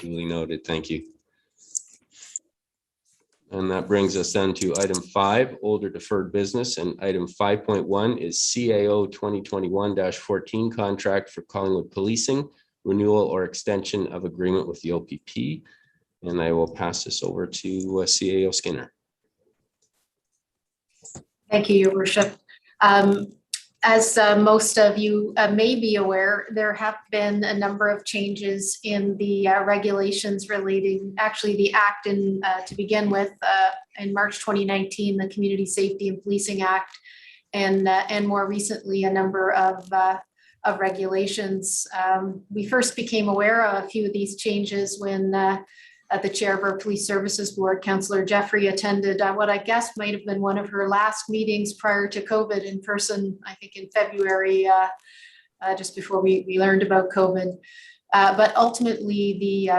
Duly noted. Thank you. And that brings us then to item 5, older deferred business. And item 5.1 is CAO 2021-14 contract for Collingwood Policing, renewal or extension of agreement with the OPP. And I will pass this over to CAO Skinner. Thank you, Your Worship. As most of you may be aware, there have been a number of changes in the regulations relating, actually the Act to begin with, in March 2019, the Community Safety and Policing Act, and more recently, a number of regulations. We first became aware of a few of these changes when the chair of our Police Services Board, Councillor Jeffrey, attended what I guess might have been one of her last meetings prior to COVID in person, I think in February, just before we learned about COVID. But ultimately, the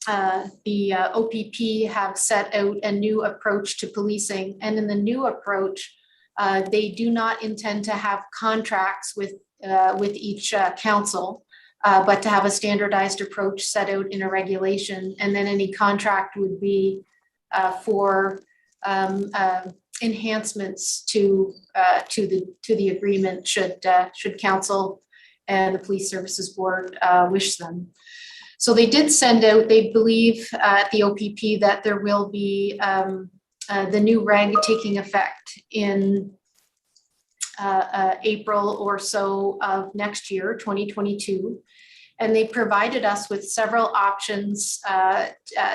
OPP have set out a new approach to policing. And in the new approach, they do not intend to have contracts with each council, but to have a standardized approach set out in a regulation, and then any contract would be for enhancements to the agreement should council and the Police Services Board wish them. So they did send out, they believe at the OPP that there will be the new reg taking effect in April or so of next year, 2022. And they provided us with several options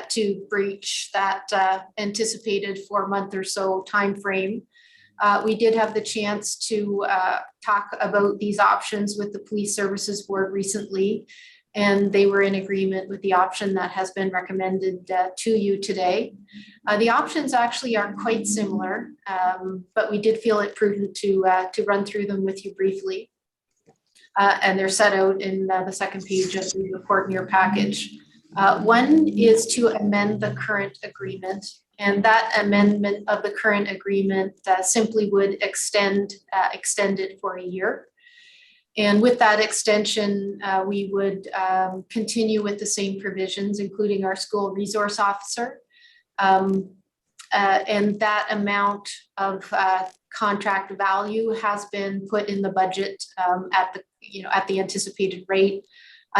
to breach that anticipated 4-month or so timeframe. We did have the chance to talk about these options with the Police Services Board recently, and they were in agreement with the option that has been recommended to you today. The options actually are quite similar, but we did feel it prudent to run through them with you briefly. And they're set out in the second page of the report in your package. One is to amend the current agreement, and that amendment of the current agreement simply would extend it for a year. And with that extension, we would continue with the same provisions, including our school resource officer. And that amount of contract value has been put in the budget at the anticipated rate.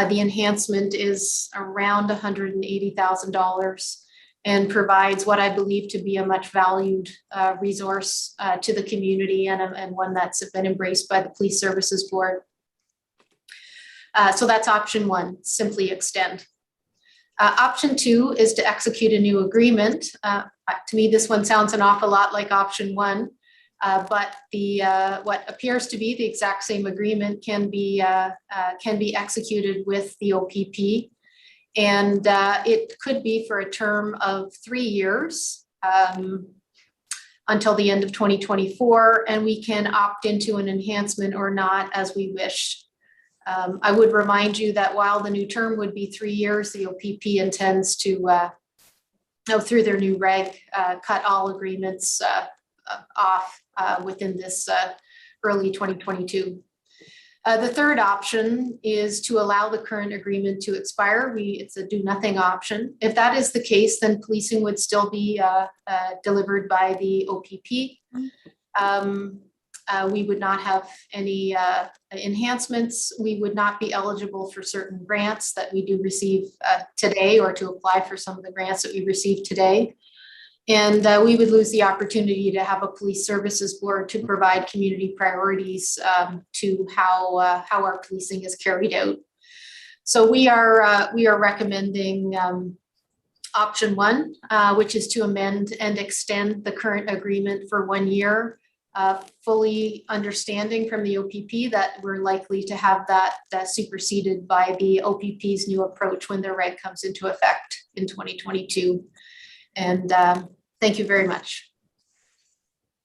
The enhancement is around $180,000 and provides what I believe to be a much valued resource to the community and one that's been embraced by the Police Services Board. So that's option one, simply extend. Option 2 is to execute a new agreement. To me, this one sounds an awful lot like option 1, but what appears to be the exact same agreement can be executed with the OPP, and it could be for a term of 3 years until the end of 2024, and we can opt into an enhancement or not as we wish. I would remind you that while the new term would be 3 years, the OPP intends to, through their new reg, cut all agreements off within this early 2022. The third option is to allow the current agreement to expire. It's a do nothing option. If that is the case, then policing would still be delivered by the OPP. We would not have any enhancements. We would not be eligible for certain grants that we do receive today, or to apply for some of the grants that we receive today. And we would lose the opportunity to have a police services board to provide community priorities to how our policing is carried out. So we are recommending option 1, which is to amend and extend the current agreement for 1 year. Fully understanding from the OPP that we're likely to have that superseded by the OPP's new approach when their reg comes into effect in 2022. And thank you very much.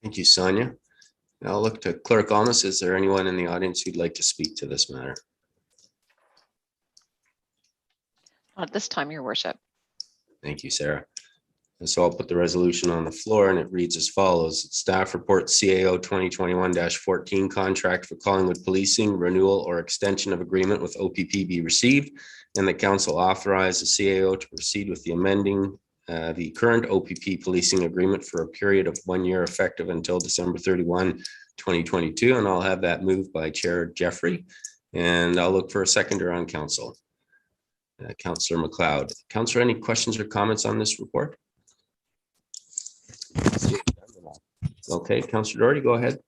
Thank you, Sonia. Now I'll look to Clerk Almas. Is there anyone in the audience who'd like to speak to this matter? At this time, Your Worship. Thank you, Sarah. And so I'll put the resolution on the floor, and it reads as follows. Staff report CAO 2021-14 contract for Collingwood Policing, renewal or extension of agreement with OPP be received, and the council authorize the CAO to proceed with the amending the current OPP policing agreement for a period of 1 year effective until December 31, 2022. And I'll have that moved by Chair Jeffrey, and I'll look for a seconder on council. Councillor McLeod. Councillor, any questions or comments on this report? Okay, Councillor Doherty, go ahead.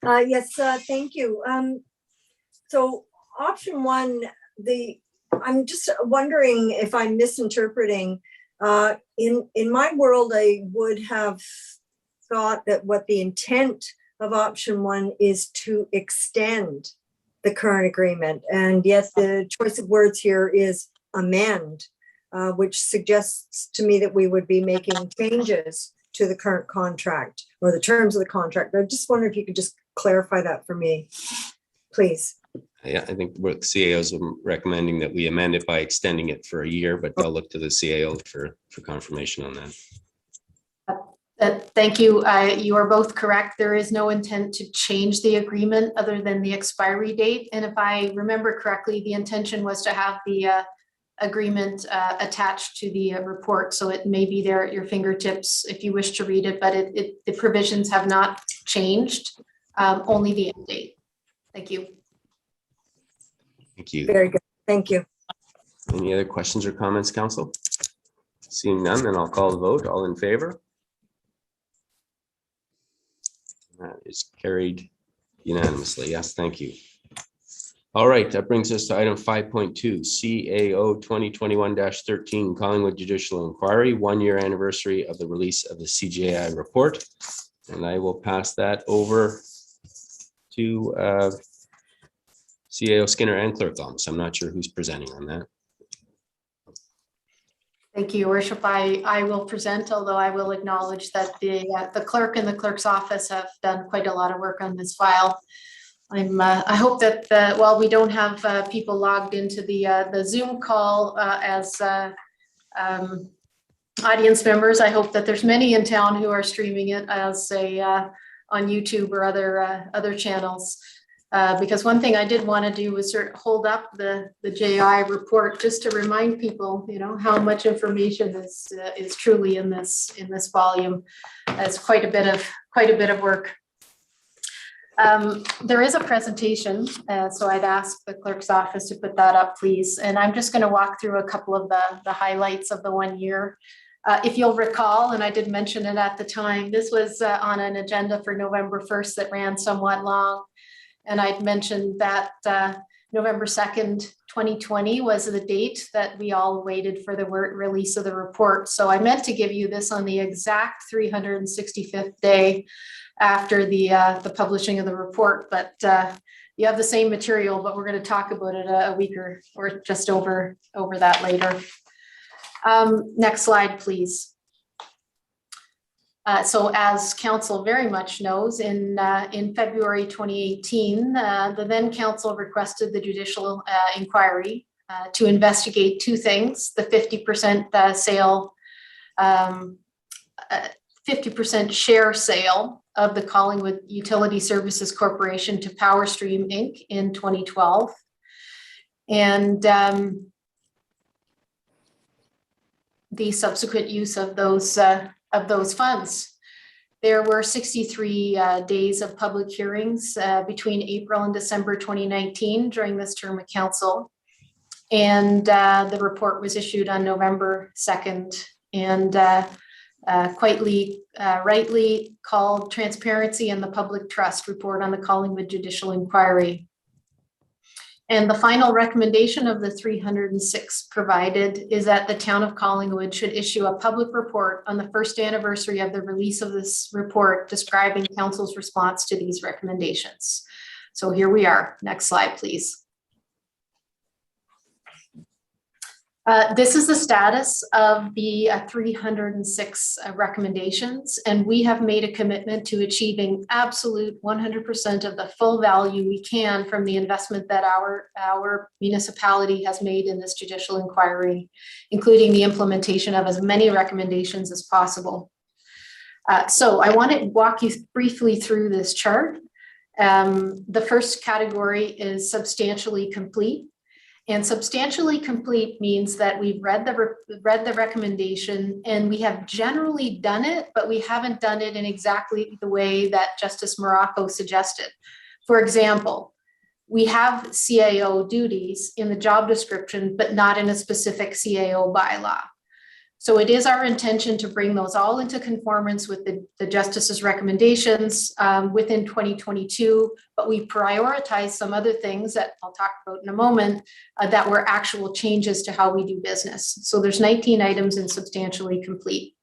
Yes, thank you. So option 1, I'm just wondering if I'm misinterpreting. In my world, I would have thought that what the intent of option 1 is to extend the current agreement, and yet the choice of words here is amend. Which suggests to me that we would be making changes to the current contract or the terms of the contract. I just wonder if you could just clarify that for me, please. Yeah, I think what CAO is recommending that we amend it by extending it for a year, but I'll look to the CAO for confirmation on that. Thank you. You are both correct. There is no intent to change the agreement other than the expiry date. And if I remember correctly, the intention was to have the agreement attached to the report, so it may be there at your fingertips if you wish to read it, but the provisions have not changed, only the end date. Thank you. Thank you. Very good. Thank you. Any other questions or comments, council? Seeing none, then I'll call the vote. All in favor? That is carried unanimously. Yes, thank you. All right, that brings us to item 5.2, CAO 2021-13 Collingwood Judicial Inquiry, 1 year anniversary of the release of the CJI report. And I will pass that over to CAO Skinner and Clerk Almas. I'm not sure who's presenting on that. Thank you, Your Worship. I will present, although I will acknowledge that the clerk and the clerk's office have done quite a lot of work on this file. I hope that while we don't have people logged into the Zoom call as audience members, I hope that there's many in town who are streaming it as on YouTube or other channels. Because one thing I did want to do was sort of hold up the JI report just to remind people, how much information is truly in this volume. It's quite a bit of work. There is a presentation, so I'd ask the clerk's office to put that up, please. And I'm just going to walk through a couple of the highlights of the 1 year. If you'll recall, and I did mention it at the time, this was on an agenda for November 1st that ran somewhat long. And I'd mentioned that November 2nd, 2020 was the date that we all waited for the release of the report. So I meant to give you this on the exact 365th day after the publishing of the report, but you have the same material, but we're going to talk about it a week or just over that later. Next slide, please. So as council very much knows, in February 2018, the then council requested the judicial inquiry to investigate two things: the 50% sale, 50% share sale of the Collingwood Utility Services Corporation to PowerStream Inc. in 2012, and the subsequent use of those funds. There were 63 days of public hearings between April and December 2019 during this term of council. And the report was issued on November 2nd and quite rightly called Transparency and the Public Trust Report on the Collingwood Judicial Inquiry. And the final recommendation of the 306 provided is that the town of Collingwood should issue a public report on the first anniversary of the release of this report describing council's response to these recommendations. So here we are. Next slide, please. This is the status of the 306 recommendations, and we have made a commitment to achieving absolute 100% of the full value we can from the investment that our municipality has made in this judicial inquiry, including the implementation of as many recommendations as possible. So I want to walk you briefly through this chart. The first category is substantially complete. And substantially complete means that we've read the recommendation and we have generally done it, but we haven't done it in exactly the way that Justice Morocco suggested. For example, we have CAO duties in the job description, but not in a specific CAO bylaw. So it is our intention to bring those all into conformance with the Justice's recommendations within 2022, but we prioritize some other things that I'll talk about in a moment that were actual changes to how we do business. So there's 19 items in substantially complete.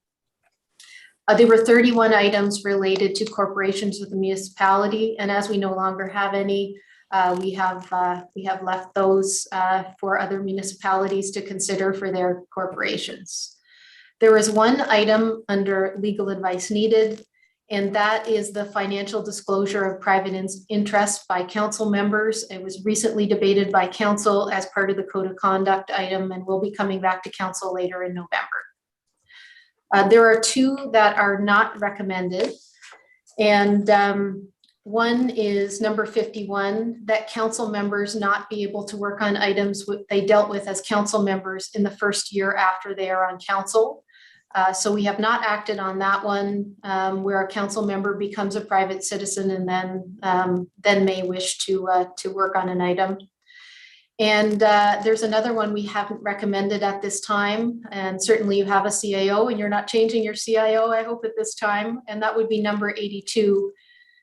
There were 31 items related to corporations with the municipality, and as we no longer have any, we have left those for other municipalities to consider for their corporations. There is one item under legal advice needed, and that is the financial disclosure of private interest by council members. It was recently debated by council as part of the code of conduct item and will be coming back to council later in November. There are two that are not recommended, and one is number 51, that council members not be able to work on items they dealt with as council members in the first year after they are on council. So we have not acted on that one, where a council member becomes a private citizen and then may wish to work on an item. And there's another one we haven't recommended at this time, and certainly you have a CAO and you're not changing your CIO, I hope, at this time, and that would be number 82,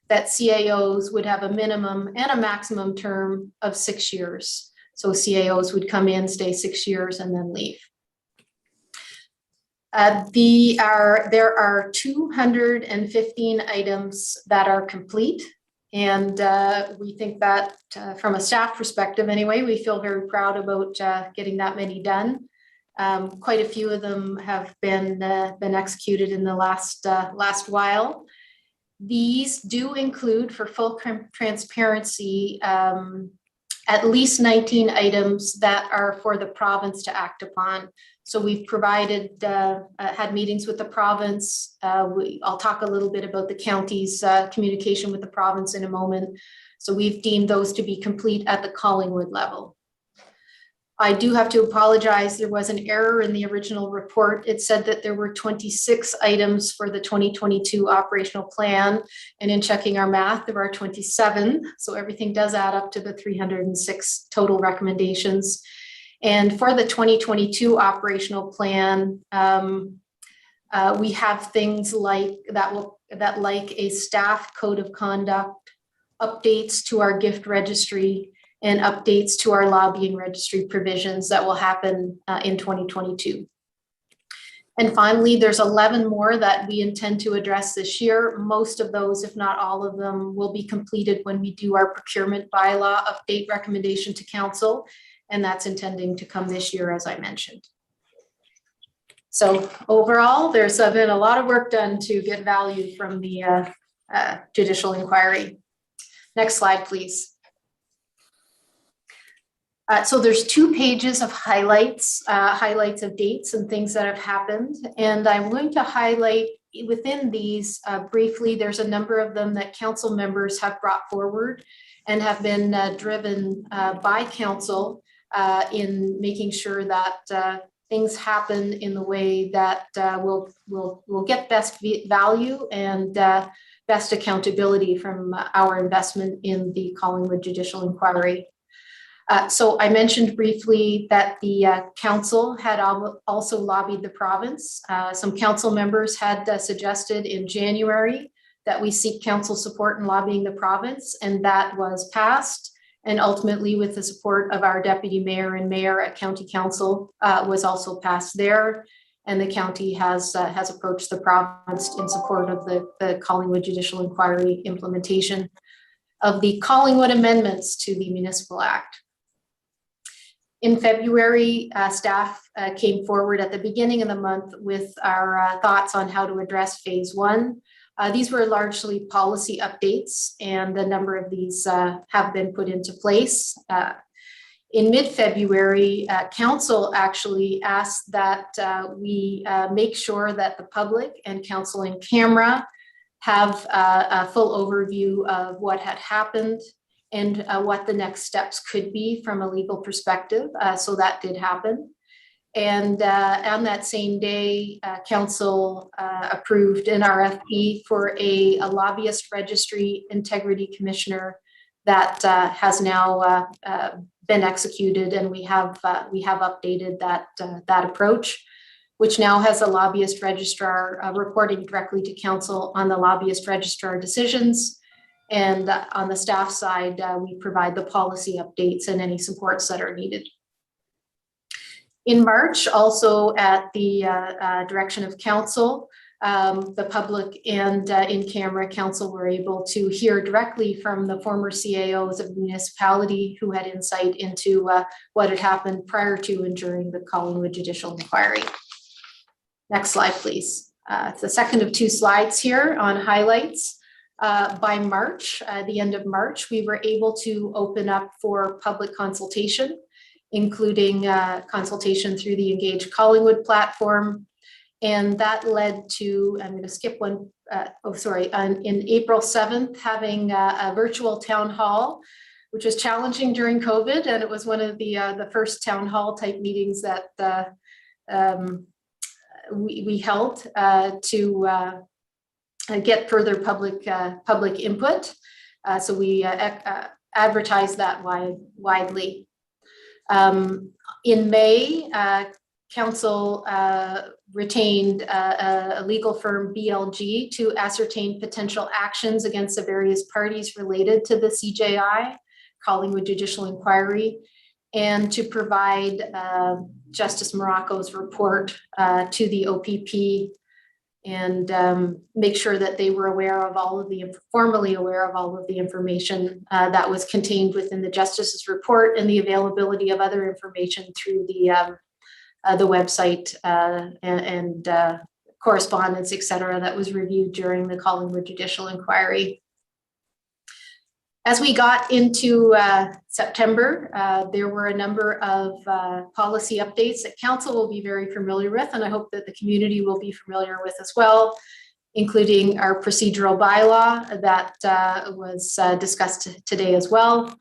that CAOs would have a minimum and a maximum term of 6 years. So CAOs would come in, stay 6 years, and then leave. There are 215 items that are complete, and we think that from a staff perspective anyway, we feel very proud about getting that many done. Quite a few of them have been executed in the last while. These do include, for full transparency, at least 19 items that are for the province to act upon. So we've provided, had meetings with the province. I'll talk a little bit about the county's communication with the province in a moment. So we've deemed those to be complete at the Collingwood level. I do have to apologize. There was an error in the original report. It said that there were 26 items for the 2022 operational plan. And in checking our math, there are 27. So everything does add up to the 306 total recommendations. And for the 2022 operational plan, we have things like like a staff code of conduct, updates to our gift registry, and updates to our lobbying registry provisions that will happen in 2022. And finally, there's 11 more that we intend to address this year. Most of those, if not all of them, will be completed when we do our procurement bylaw update recommendation to council. And that's intending to come this year, as I mentioned. So overall, there's been a lot of work done to get value from the judicial inquiry. Next slide, please. So there's 2 pages of highlights of dates and things that have happened. And I'm going to highlight within these briefly. There's a number of them that council members have brought forward and have been driven by council in making sure that things happen in the way that will get best value and best accountability from our investment in the Collingwood Judicial Inquiry. So I mentioned briefly that the council had also lobbied the province. Some council members had suggested in January that we seek council support in lobbying the province, and that was passed. And ultimately, with the support of our deputy mayor and mayor at county council, was also passed there. And the county has approached the province in support of the Collingwood Judicial Inquiry implementation of the Collingwood amendments to the Municipal Act. In February, staff came forward at the beginning of the month with our thoughts on how to address phase 1. These were largely policy updates, and a number of these have been put into place. In mid-February, council actually asked that we make sure that the public and council in camera have a full overview of what had happened and what the next steps could be from a legal perspective. So that did happen. And on that same day, council approved an RFP for a lobbyist registry integrity commissioner that has now been executed, and we have updated that approach, which now has a lobbyist registrar reporting directly to council on the lobbyist registrar decisions. And on the staff side, we provide the policy updates and any supports that are needed. In March, also at the direction of council, the public and in-camera council were able to hear directly from the former CAOs of the municipality who had insight into what had happened prior to and during the Collingwood Judicial Inquiry. Next slide, please. It's the second of 2 slides here on highlights. By March, the end of March, we were able to open up for public consultation, including consultation through the Engage Collingwood platform. And that led to, I'm going to skip one, in April 7th, having a virtual town hall, which was challenging during COVID. And it was one of the first town hall type meetings that we held to get further public input. So we advertised that widely. In May, council retained a legal firm, BLG, to ascertain potential actions against the various parties related to the CJI, Collingwood Judicial Inquiry, and to provide Justice Morocco's report to the OPP and make sure that they were aware of formally aware of all of the information that was contained within the Justice's report and the availability of other information through the website and correspondence, et cetera, that was reviewed during the Collingwood Judicial Inquiry. As we got into September, there were a number of policy updates that council will be very familiar with, and I hope that the community will be familiar with as well, including our procedural bylaw that was discussed today as well,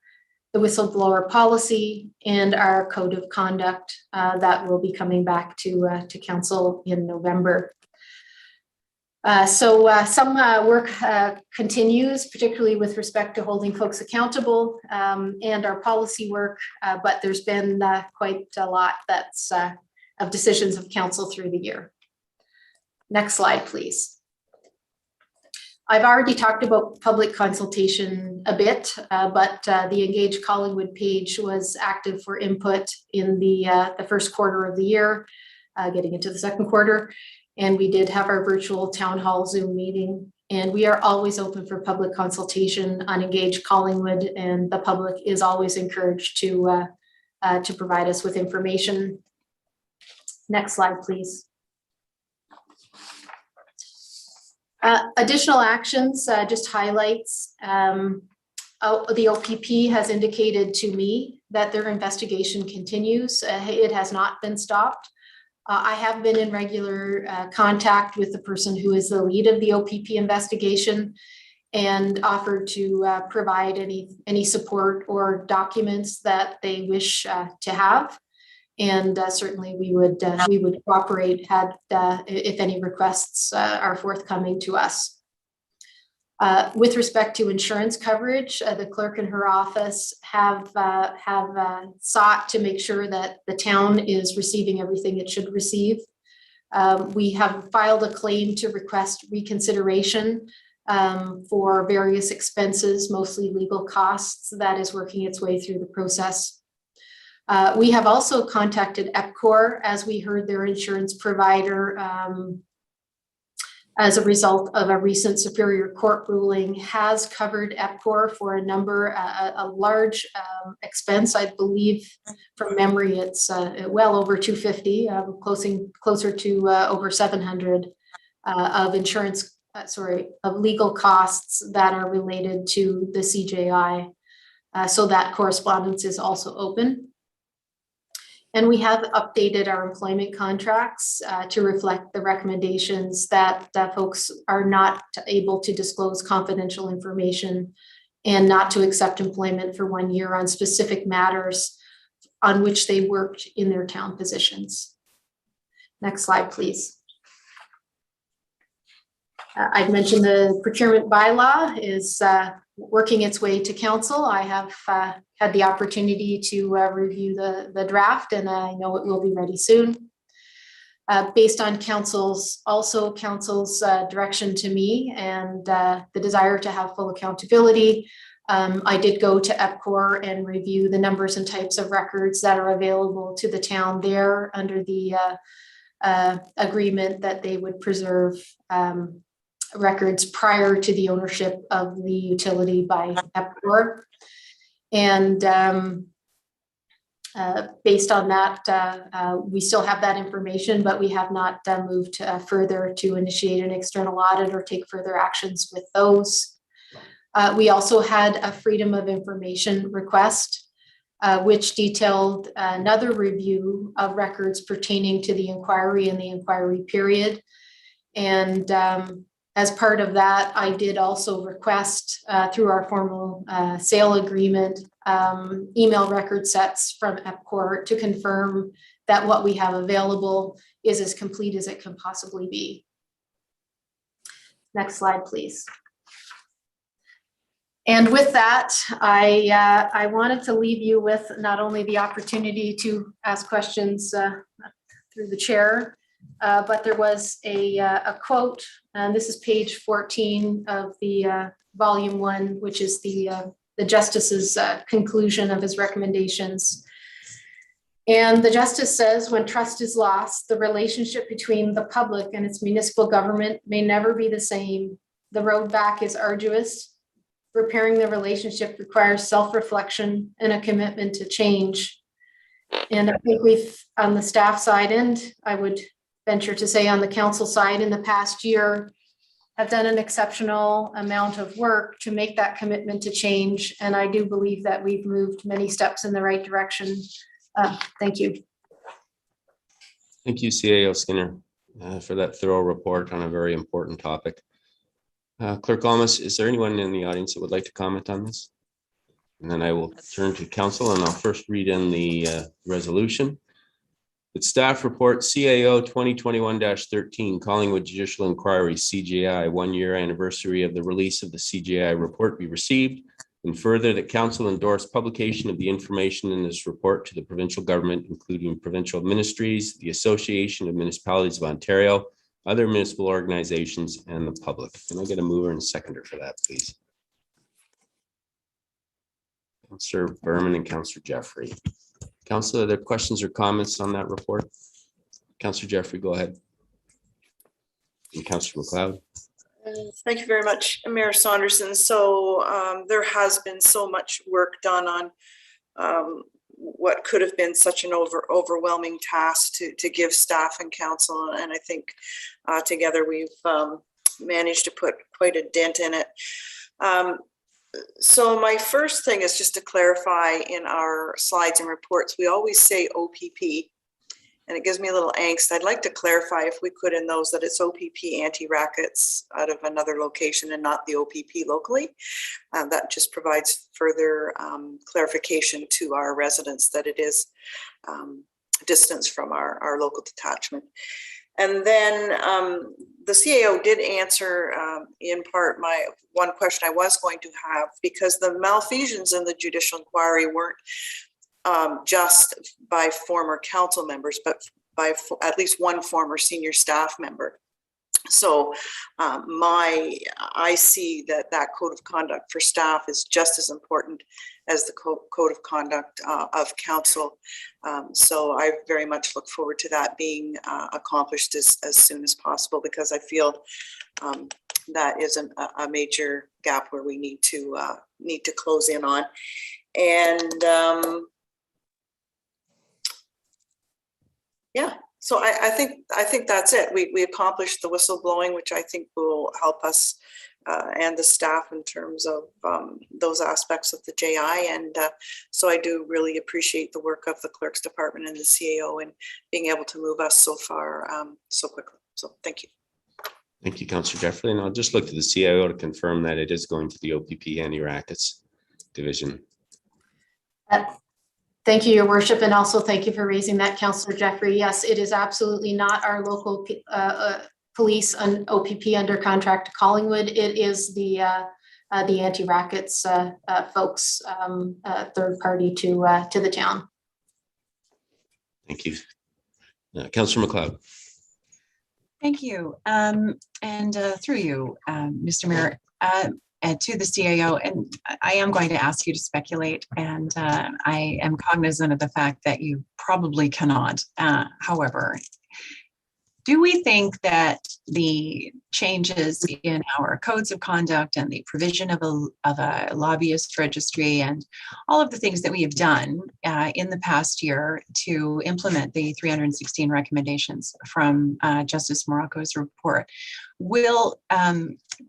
the whistleblower policy, and our code of conduct that will be coming back to council in November. So some work continues, particularly with respect to holding folks accountable and our policy work, but there's been quite a lot that's of decisions of council through the year. Next slide, please. I've already talked about public consultation a bit, but the Engage Collingwood page was active for input in the first quarter of the year, getting into the second quarter. And we did have our virtual town hall Zoom meeting. And we are always open for public consultation on Engage Collingwood, and the public is always encouraged to provide us with information. Next slide, please. Additional actions, just highlights. The OPP has indicated to me that their investigation continues. It has not been stopped. I have been in regular contact with the person who is the lead of the OPP investigation and offered to provide any support or documents that they wish to have. And certainly we would cooperate if any requests are forthcoming to us. With respect to insurance coverage, the clerk in her office have sought to make sure that the town is receiving everything it should receive. We have filed a claim to request reconsideration for various expenses, mostly legal costs. That is working its way through the process. We have also contacted EPCOR as we heard their insurance provider, as a result of a recent Superior Court ruling, has covered EPCOR for a large expense. I believe from memory, it's well over 250, closer to over 700 of legal costs that are related to the CJI. So that correspondence is also open. And we have updated our employment contracts to reflect the recommendations that folks are not able to disclose confidential information and not to accept employment for 1 year on specific matters on which they worked in their town positions. Next slide, please. I've mentioned the procurement bylaw is working its way to council. I have had the opportunity to review the draft, and I know it will be ready soon. Based on council's direction to me and the desire to have full accountability, I did go to EPCOR and review the numbers and types of records that are available to the town there under the agreement that they would preserve records prior to the ownership of the utility by EPCOR. And based on that, we still have that information, but we have not moved further to initiate an external audit or take further actions with those. We also had a Freedom of Information request, which detailed another review of records pertaining to the inquiry and the inquiry period. And as part of that, I did also request through our formal sale agreement, email record sets from EPCOR to confirm that what we have available is as complete as it can possibly be. Next slide, please. And with that, I wanted to leave you with not only the opportunity to ask questions through the chair, but there was a quote, and this is page 14 of the volume 1, which is the justice's conclusion of his recommendations. And the justice says, when trust is lost, the relationship between the public and its municipal government may never be the same. The road back is arduous. Repairing the relationship requires self-reflection and a commitment to change. And I think we've, on the staff side, and I would venture to say on the council side, in the past year, have done an exceptional amount of work to make that commitment to change. And I do believe that we've moved many steps in the right direction. Thank you. Thank you, CAO Skinner, for that thorough report on a very important topic. Clerk Almas, is there anyone in the audience that would like to comment on this? And then I will turn to council, and I'll first read in the resolution. The staff report CAO 2021-13 Collingwood Judicial Inquiry CJI 1-year anniversary of the release of the CJI report be received, and further that council endorse publication of the information in this report to the provincial government, including provincial ministries, the Association of Municipalities of Ontario, other municipal organizations, and the public. Can I get a mover and seconder for that, please? Councillor Berman and Councillor Jeffrey. Councillor, are there questions or comments on that report? Councillor Jeffrey, go ahead. And Councillor McLeod. Thank you very much, Mayor Saunderson. So there has been so much work done on what could have been such an overwhelming task to give staff and council, and I think together we've managed to put quite a dent in it. So my first thing is just to clarify, in our slides and reports, we always say OPP, and it gives me a little angst. I'd like to clarify, if we could, in those, that it's OPP anti-rackets out of another location and not the OPP locally. That just provides further clarification to our residents that it is distance from our local detachment. And then the CAO did answer in part my one question I was going to have, because the malfeasance in the judicial inquiry weren't just by former council members, but by at least one former senior staff member. So I see that code of conduct for staff is just as important as the code of conduct of council. So I very much look forward to that being accomplished as soon as possible, because I feel that is a major gap where we need to close in on. And yeah, so I think that's it. We accomplished the whistleblowing, which I think will help us and the staff in terms of those aspects of the JI. And so I do really appreciate the work of the clerk's department and the CAO in being able to move us so far so quickly. So thank you. Thank you, Councillor Jeffrey. And I'll just look to the CIO to confirm that it is going to the OPP anti-rackets division. Thank you, Your Worship, and also thank you for raising that, Councillor Jeffrey. Yes, it is absolutely not our local police and OPP under contract to Collingwood. It is the anti-rackets folks, third party to the town. Thank you. Councillor McLeod. Thank you. And through you, Mr. Mayor, and to the CAO, and I am going to ask you to speculate, and I am cognizant of the fact that you probably cannot. However, do we think that the changes in our codes of conduct and the provision of a lobbyist registry and all of the things that we have done in the past year to implement the 316 recommendations from Justice Morocco's report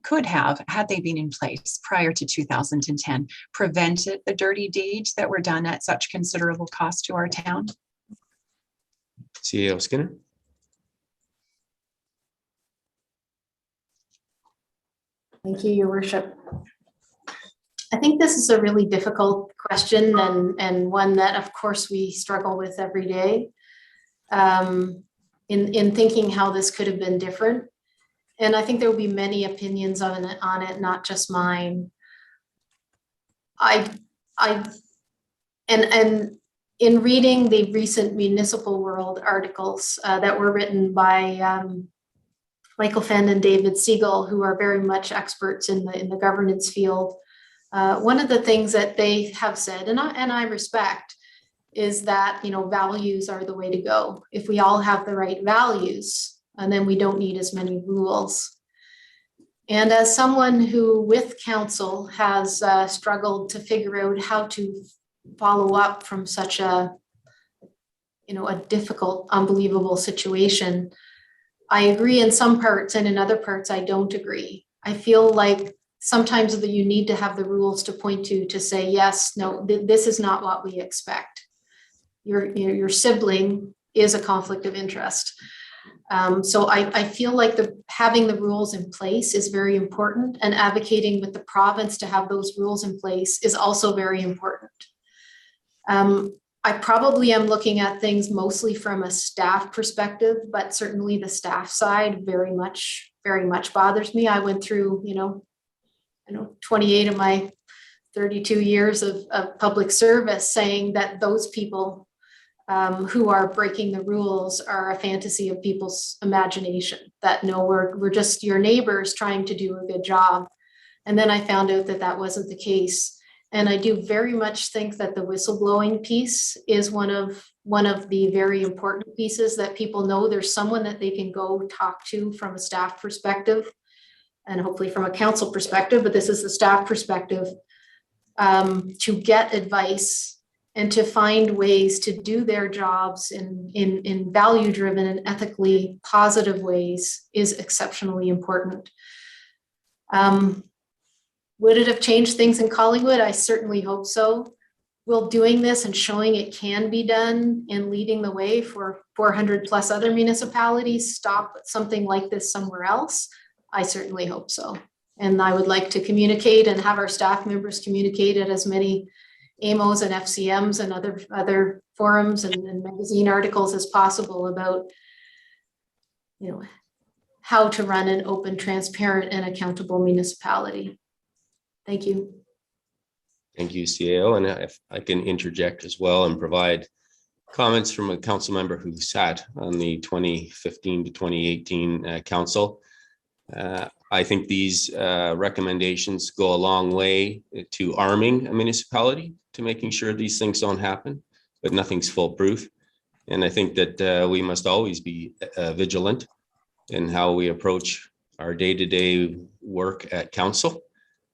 could have, had they been in place prior to 2010, prevented the dirty deeds that were done at such considerable cost to our town? CAO Skinner. Thank you, Your Worship. I think this is a really difficult question, and one that, of course, we struggle with every day in thinking how this could have been different. And I think there will be many opinions on it, not just mine. And in reading the recent Municipal World articles that were written by Michael Fenn and David Siegel, who are very much experts in the governance field, one of the things that they have said, and I respect, is that values are the way to go. If we all have the right values, and then we don't need as many rules. And as someone who, with council, has struggled to figure out how to follow up from such a difficult, unbelievable situation, I agree in some parts, and in other parts I don't agree. I feel like sometimes you need to have the rules to point to say, yes, no, this is not what we expect. Your sibling is a conflict of interest. So I feel like having the rules in place is very important, and advocating with the province to have those rules in place is also very important. I probably am looking at things mostly from a staff perspective, but certainly the staff side very much bothers me. I went through, 28 of my 32 years of public service saying that those people who are breaking the rules are a fantasy of people's imagination, that no, we're just your neighbors trying to do a good job. And then I found out that that wasn't the case. And I do very much think that the whistleblowing piece is one of the very important pieces, that people know there's someone that they can go talk to from a staff perspective, and hopefully from a council perspective, but this is the staff perspective, to get advice and to find ways to do their jobs in value-driven and ethically positive ways is exceptionally important. Would it have changed things in Collingwood? I certainly hope so. Will doing this and showing it can be done and leading the way for 400 plus other municipalities stop something like this somewhere else? I certainly hope so. And I would like to communicate and have our staff members communicate at as many AMOs and FCMs and other forums and magazine articles as possible about, you know, how to run an open, transparent, and accountable municipality. Thank you. Thank you, CAO. And if I can interject as well and provide comments from a council member who sat on the 2015 to 2018 council. I think these recommendations go a long way to arming a municipality to making sure these things don't happen, but nothing's foolproof. And I think that we must always be vigilant in how we approach our day-to-day work at council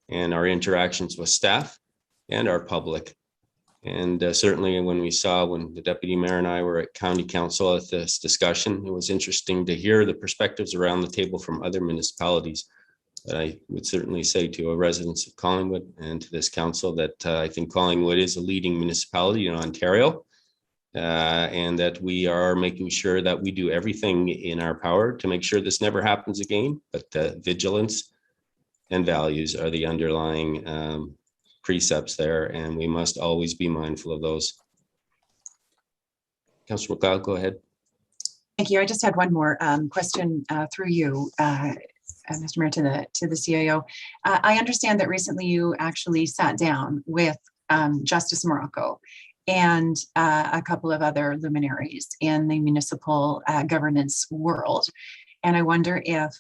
and our interactions with staff and our public. And certainly when the deputy mayor and I were at county council at this discussion, it was interesting to hear the perspectives around the table from other municipalities. But I would certainly say to our residents of Collingwood and to this council that I think Collingwood is a leading municipality in Ontario, and that we are making sure that we do everything in our power to make sure this never happens again. But vigilance and values are the underlying precepts there, and we must always be mindful of those. Councillor McLeod, go ahead. Thank you. I just had one more question through you, Mr. Mayor, to the CAO. I understand that recently you actually sat down with Justice Morocco and a couple of other luminaries in the municipal governance world. And I wonder if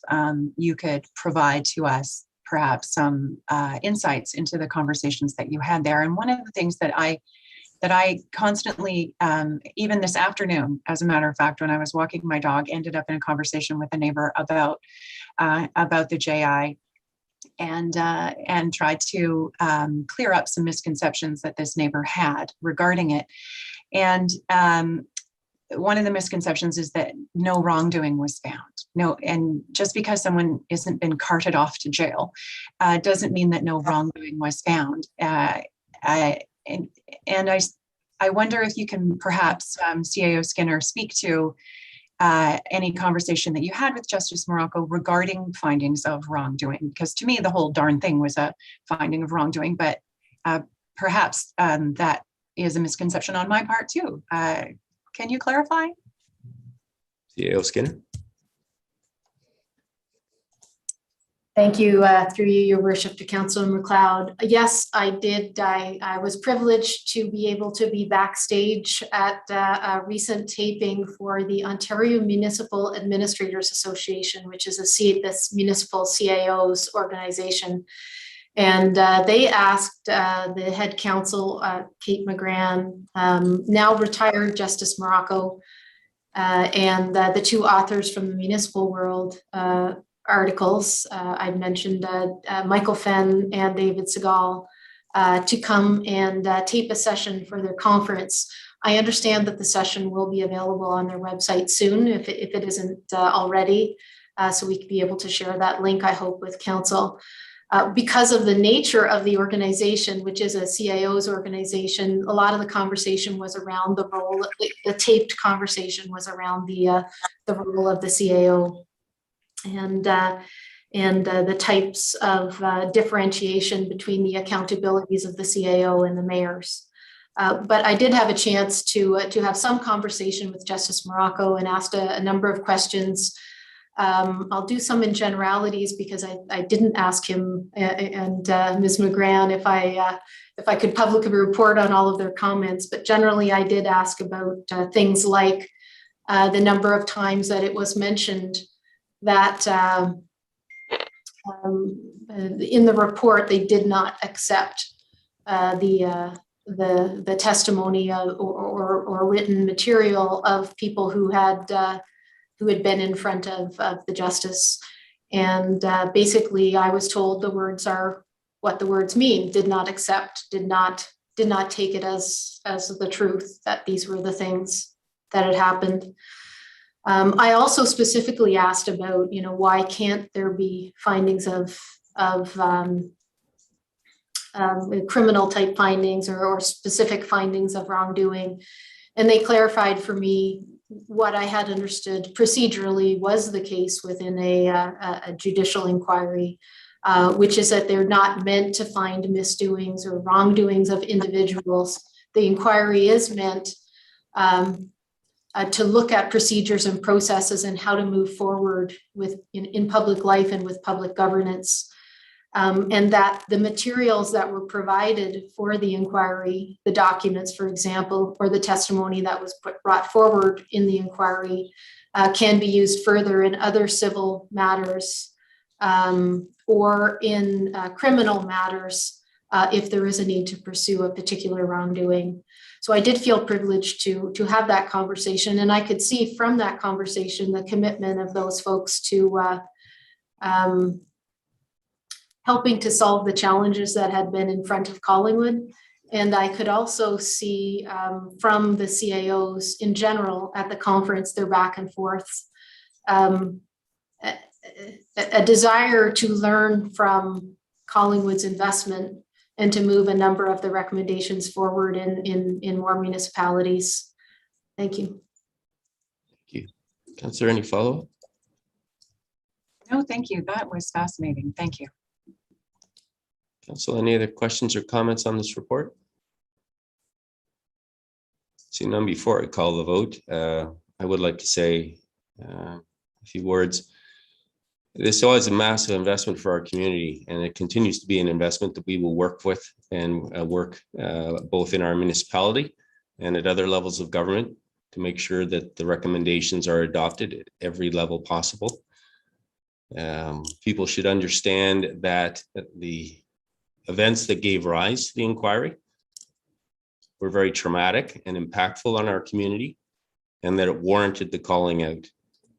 you could provide to us perhaps some insights into the conversations that you had there. And one of the things that I constantly, even this afternoon, as a matter of fact, when I was walking my dog, ended up in a conversation with a neighbor about the JI, and tried to clear up some misconceptions that this neighbor had regarding it. And one of the misconceptions is that no wrongdoing was found. No, and just because someone isn't been carted off to jail doesn't mean that no wrongdoing was found. And I wonder if you can perhaps, CAO Skinner, speak to any conversation that you had with Justice Morocco regarding findings of wrongdoing, because to me, the whole darn thing was a finding of wrongdoing, but perhaps that is a misconception on my part too. Can you clarify? CAO Skinner. Thank you, through you, Your Worship, to Councillor McLeod. Yes, I did. I was privileged to be able to be backstage at a recent taping for the Ontario Municipal Administrators Association, which is this municipal CAO's organization. And they asked the head counsel, Kate McGran, now retired Justice Morocco, and the two authors from the municipal world articles, I mentioned Michael Fenn and David Segal, to come and tape a session for their conference. I understand that the session will be available on their website soon, if it isn't already, so we could be able to share that link, I hope, with council. Because of the nature of the organization, which is a CAO's organization, a lot of the conversation was around the role, the taped conversation was around the role of the CAO and the types of differentiation between the accountabilities of the CAO and the mayors. But I did have a chance to have some conversation with Justice Morocco and asked a number of questions I'll do some in generalities because I didn't ask him and Ms. McGran if I could publicly report on all of their comments, but generally I did ask about things like the number of times that it was mentioned that in the report they did not accept the testimony or written material of people who had been in front of the justice. And basically I was told the words are what the words mean, did not accept, did not take it as the truth, that these were the things that had happened. I also specifically asked about, why can't there be findings of criminal type findings or specific findings of wrongdoing. And they clarified for me what I had understood procedurally was the case within a judicial inquiry, which is that they're not meant to find misdoings or wrongdoings of individuals. The inquiry is meant to look at procedures and processes and how to move forward in public life and with public governance. And that the materials that were provided for the inquiry, the documents, for example, or the testimony that was brought forward in the inquiry can be used further in other civil matters or in criminal matters if there is a need to pursue a particular wrongdoing. So I did feel privileged to have that conversation, and I could see from that conversation the commitment of those folks to helping to solve the challenges that had been in front of Collingwood. And I could also see from the CAOs in general at the conference, their back and forth, a desire to learn from Collingwood's investment and to move a number of the recommendations forward in more municipalities. Thank you. Thank you. Councillor, any follow-up? No, thank you. That was fascinating. Thank you. Council, any other questions or comments on this report? See none. Before I call the vote, I would like to say a few words. This is a massive investment for our community, and it continues to be an investment that we will work with and work both in our municipality and at other levels of government to make sure that the recommendations are adopted at every level possible. People should understand that the events that gave rise to the inquiry were very traumatic and impactful on our community, and that it warranted the calling out.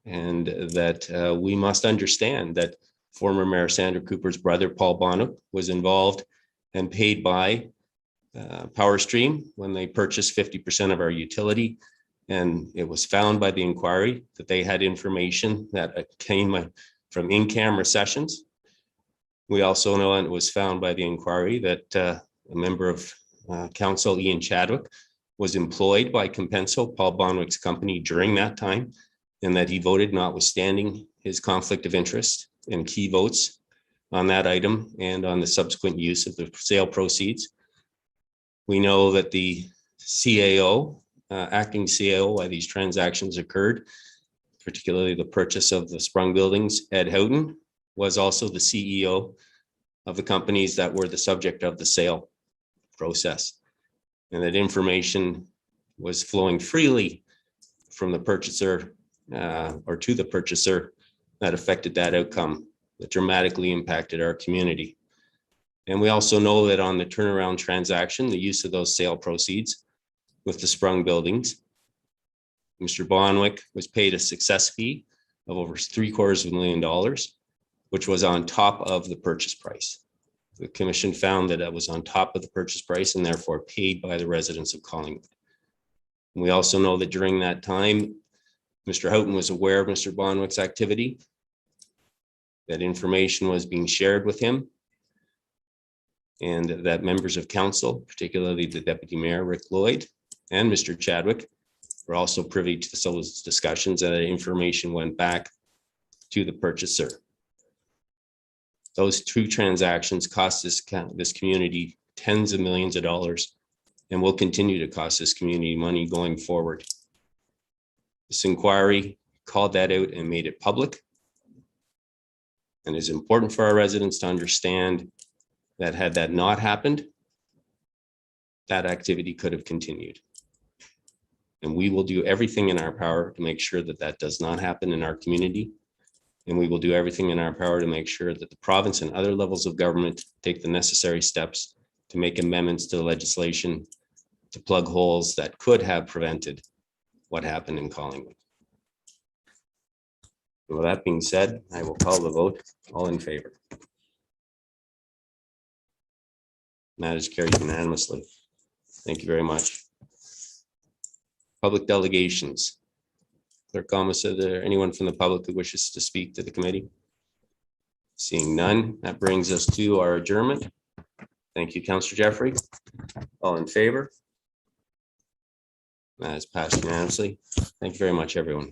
And that we must understand that former Mayor Sandra Cooper's brother, Paul Bonwick, was involved and paid by PowerStream when they purchased 50% of our utility. And it was found by the inquiry that they had information that came from in-camera sessions. We also know, and it was found by the inquiry, that a member of council, Ian Chadwick, was employed by Compenso, Paul Bonwick's company, during that time, and that he voted notwithstanding his conflict of interest in key votes on that item and on the subsequent use of the sale proceeds. We know that the CAO, acting CAO, why these transactions occurred, particularly the purchase of the Sprung buildings, Ed Houghton, was also the CEO of the companies that were the subject of the sale process. And that information was flowing freely from the purchaser or to the purchaser that affected that outcome, that dramatically impacted our community. And we also know that on the turnaround transaction, the use of those sale proceeds with the Sprung buildings, Mr. Bonwick was paid a success fee of over $750,000, which was on top of the purchase price. The commission found that it was on top of the purchase price and therefore paid by the residents of Collingwood. And we also know that during that time, Mr. Houghton was aware of Mr. Bonwick's activity, that information was being shared with him, and that members of council, particularly the Deputy Mayor, Rick Lloyd, and Mr. Chadwick, were also privy to those discussions, and that information went back to the purchaser. Those two transactions cost this community tens of millions of dollars and will continue to cost this community money going forward. This inquiry called that out and made it public And it's important for our residents to understand that had that not happened, that activity could have continued. And we will do everything in our power to make sure that that does not happen in our community. And we will do everything in our power to make sure that the province and other levels of government take the necessary steps to make amendments to the legislation to plug holes that could have prevented what happened in Collingwood. And with that being said, I will call the vote. All in favor? That is carried unanimously. Thank you very much. Public delegations. Clerk Thomas, is there anyone from the public who wishes to speak to the committee? Seeing none, that brings us to our adjournment. Thank you, Councillor Jeffrey. All in favor? That is passed unanimously. Thank you very much, everyone.